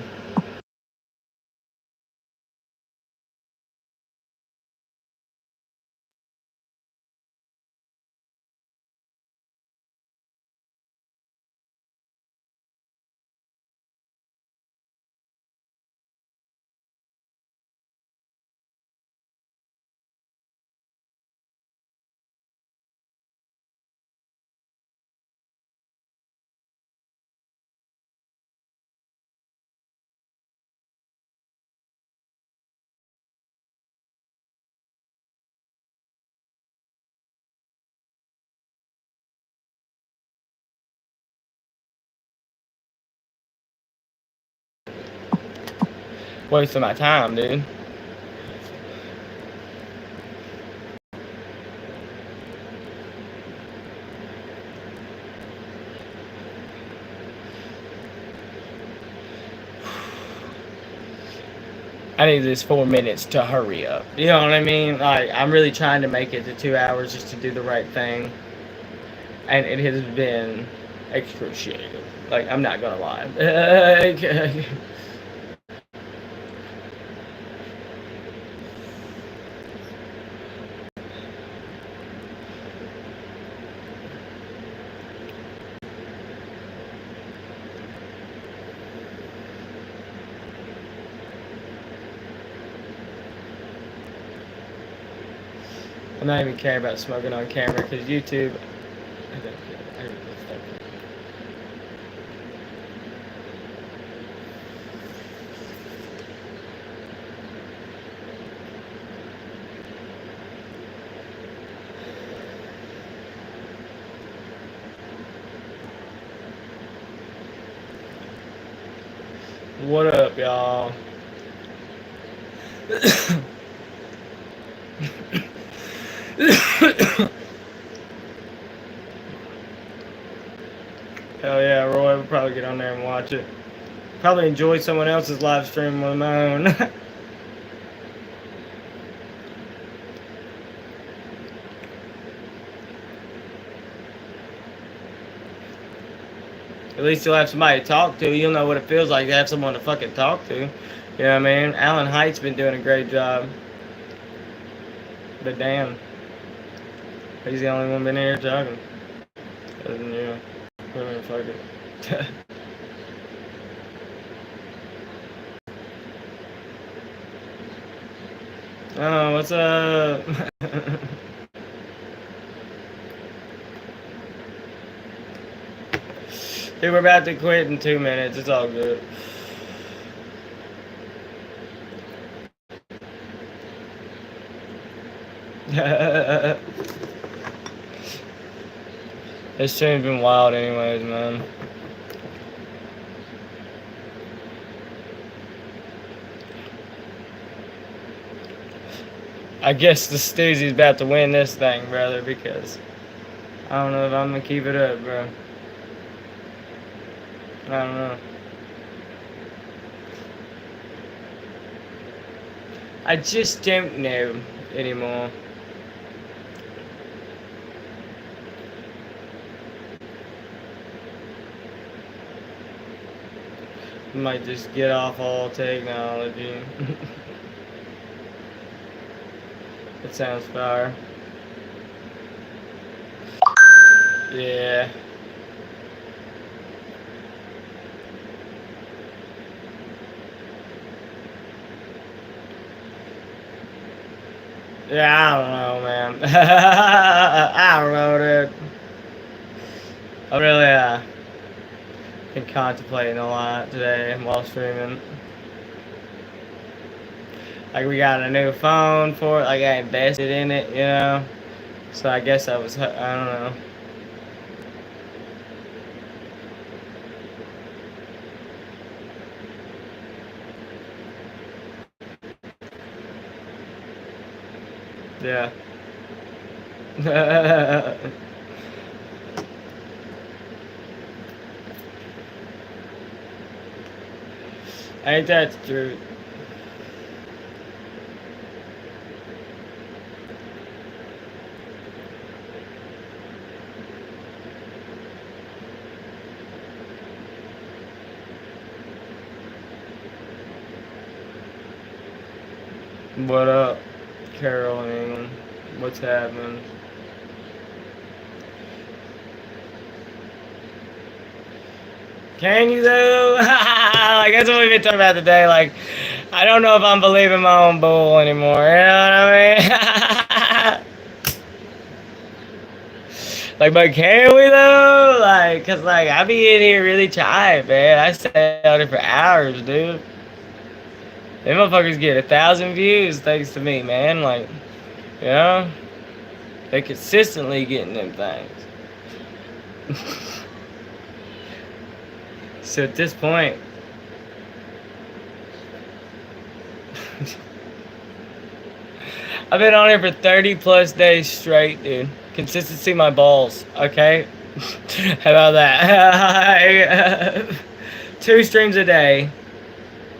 Wasting my time, dude. I need this 4 minutes to hurry up. You know what I mean? Like, I'm really trying to make it to 2 hours just to do the right thing. And it has been excruciating. Like, I'm not gonna lie. I'm not even caring about smoking on camera because YouTube. I don't care. I really just don't care. What up, y'all? Hell yeah, Roy would probably get on there and watch it. Probably enjoy someone else's live stream with my own. At least you'll have somebody to talk to. You'll know what it feels like to have someone to fucking talk to. You know what I mean? Alan Height's been doing a great job. But damn. He's the only one been here talking. Other than you. Fuck it. Oh, what's up? Dude, we're about to quit in 2 minutes. It's all good. This stream's been wild anyways, man. I guess the Stoozy's about to win this thing, brother, because I don't know if I'm gonna keep it up, bro. I don't know. I just don't know anymore. Might just get off all technology. It sounds fire. Yeah. Yeah, I don't know, man. I don't know, dude. I really, been contemplating a lot today while streaming. Like, we got a new phone for it, like, I invested in it, you know? So I guess I don't know. Yeah. Ain't that the truth? What up, Carol in England? What's happening? Can you though? Like, that's what we've been talking about today. Like, I don't know if I'm believing my own bull anymore. You know what I mean? Like, but can we though? Like, cause like I be in here really tired, man. I stay out here for hours, dude. Them motherfuckers get 1,000 views thanks to me, man. Like, you know, they consistently getting them things. So at this point, I've been on here for 30 plus days straight, dude. Consistency, my balls, okay? How about that? 2 streams a day.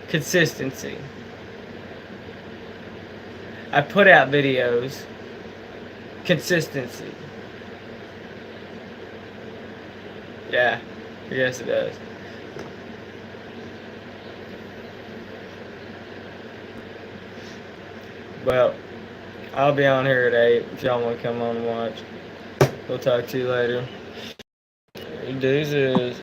Consistency. I put out videos. Consistency. Yeah, I guess it does. Well, I'll be on here at 8 if y'all want to come on and watch. We'll talk to you later. Deuces.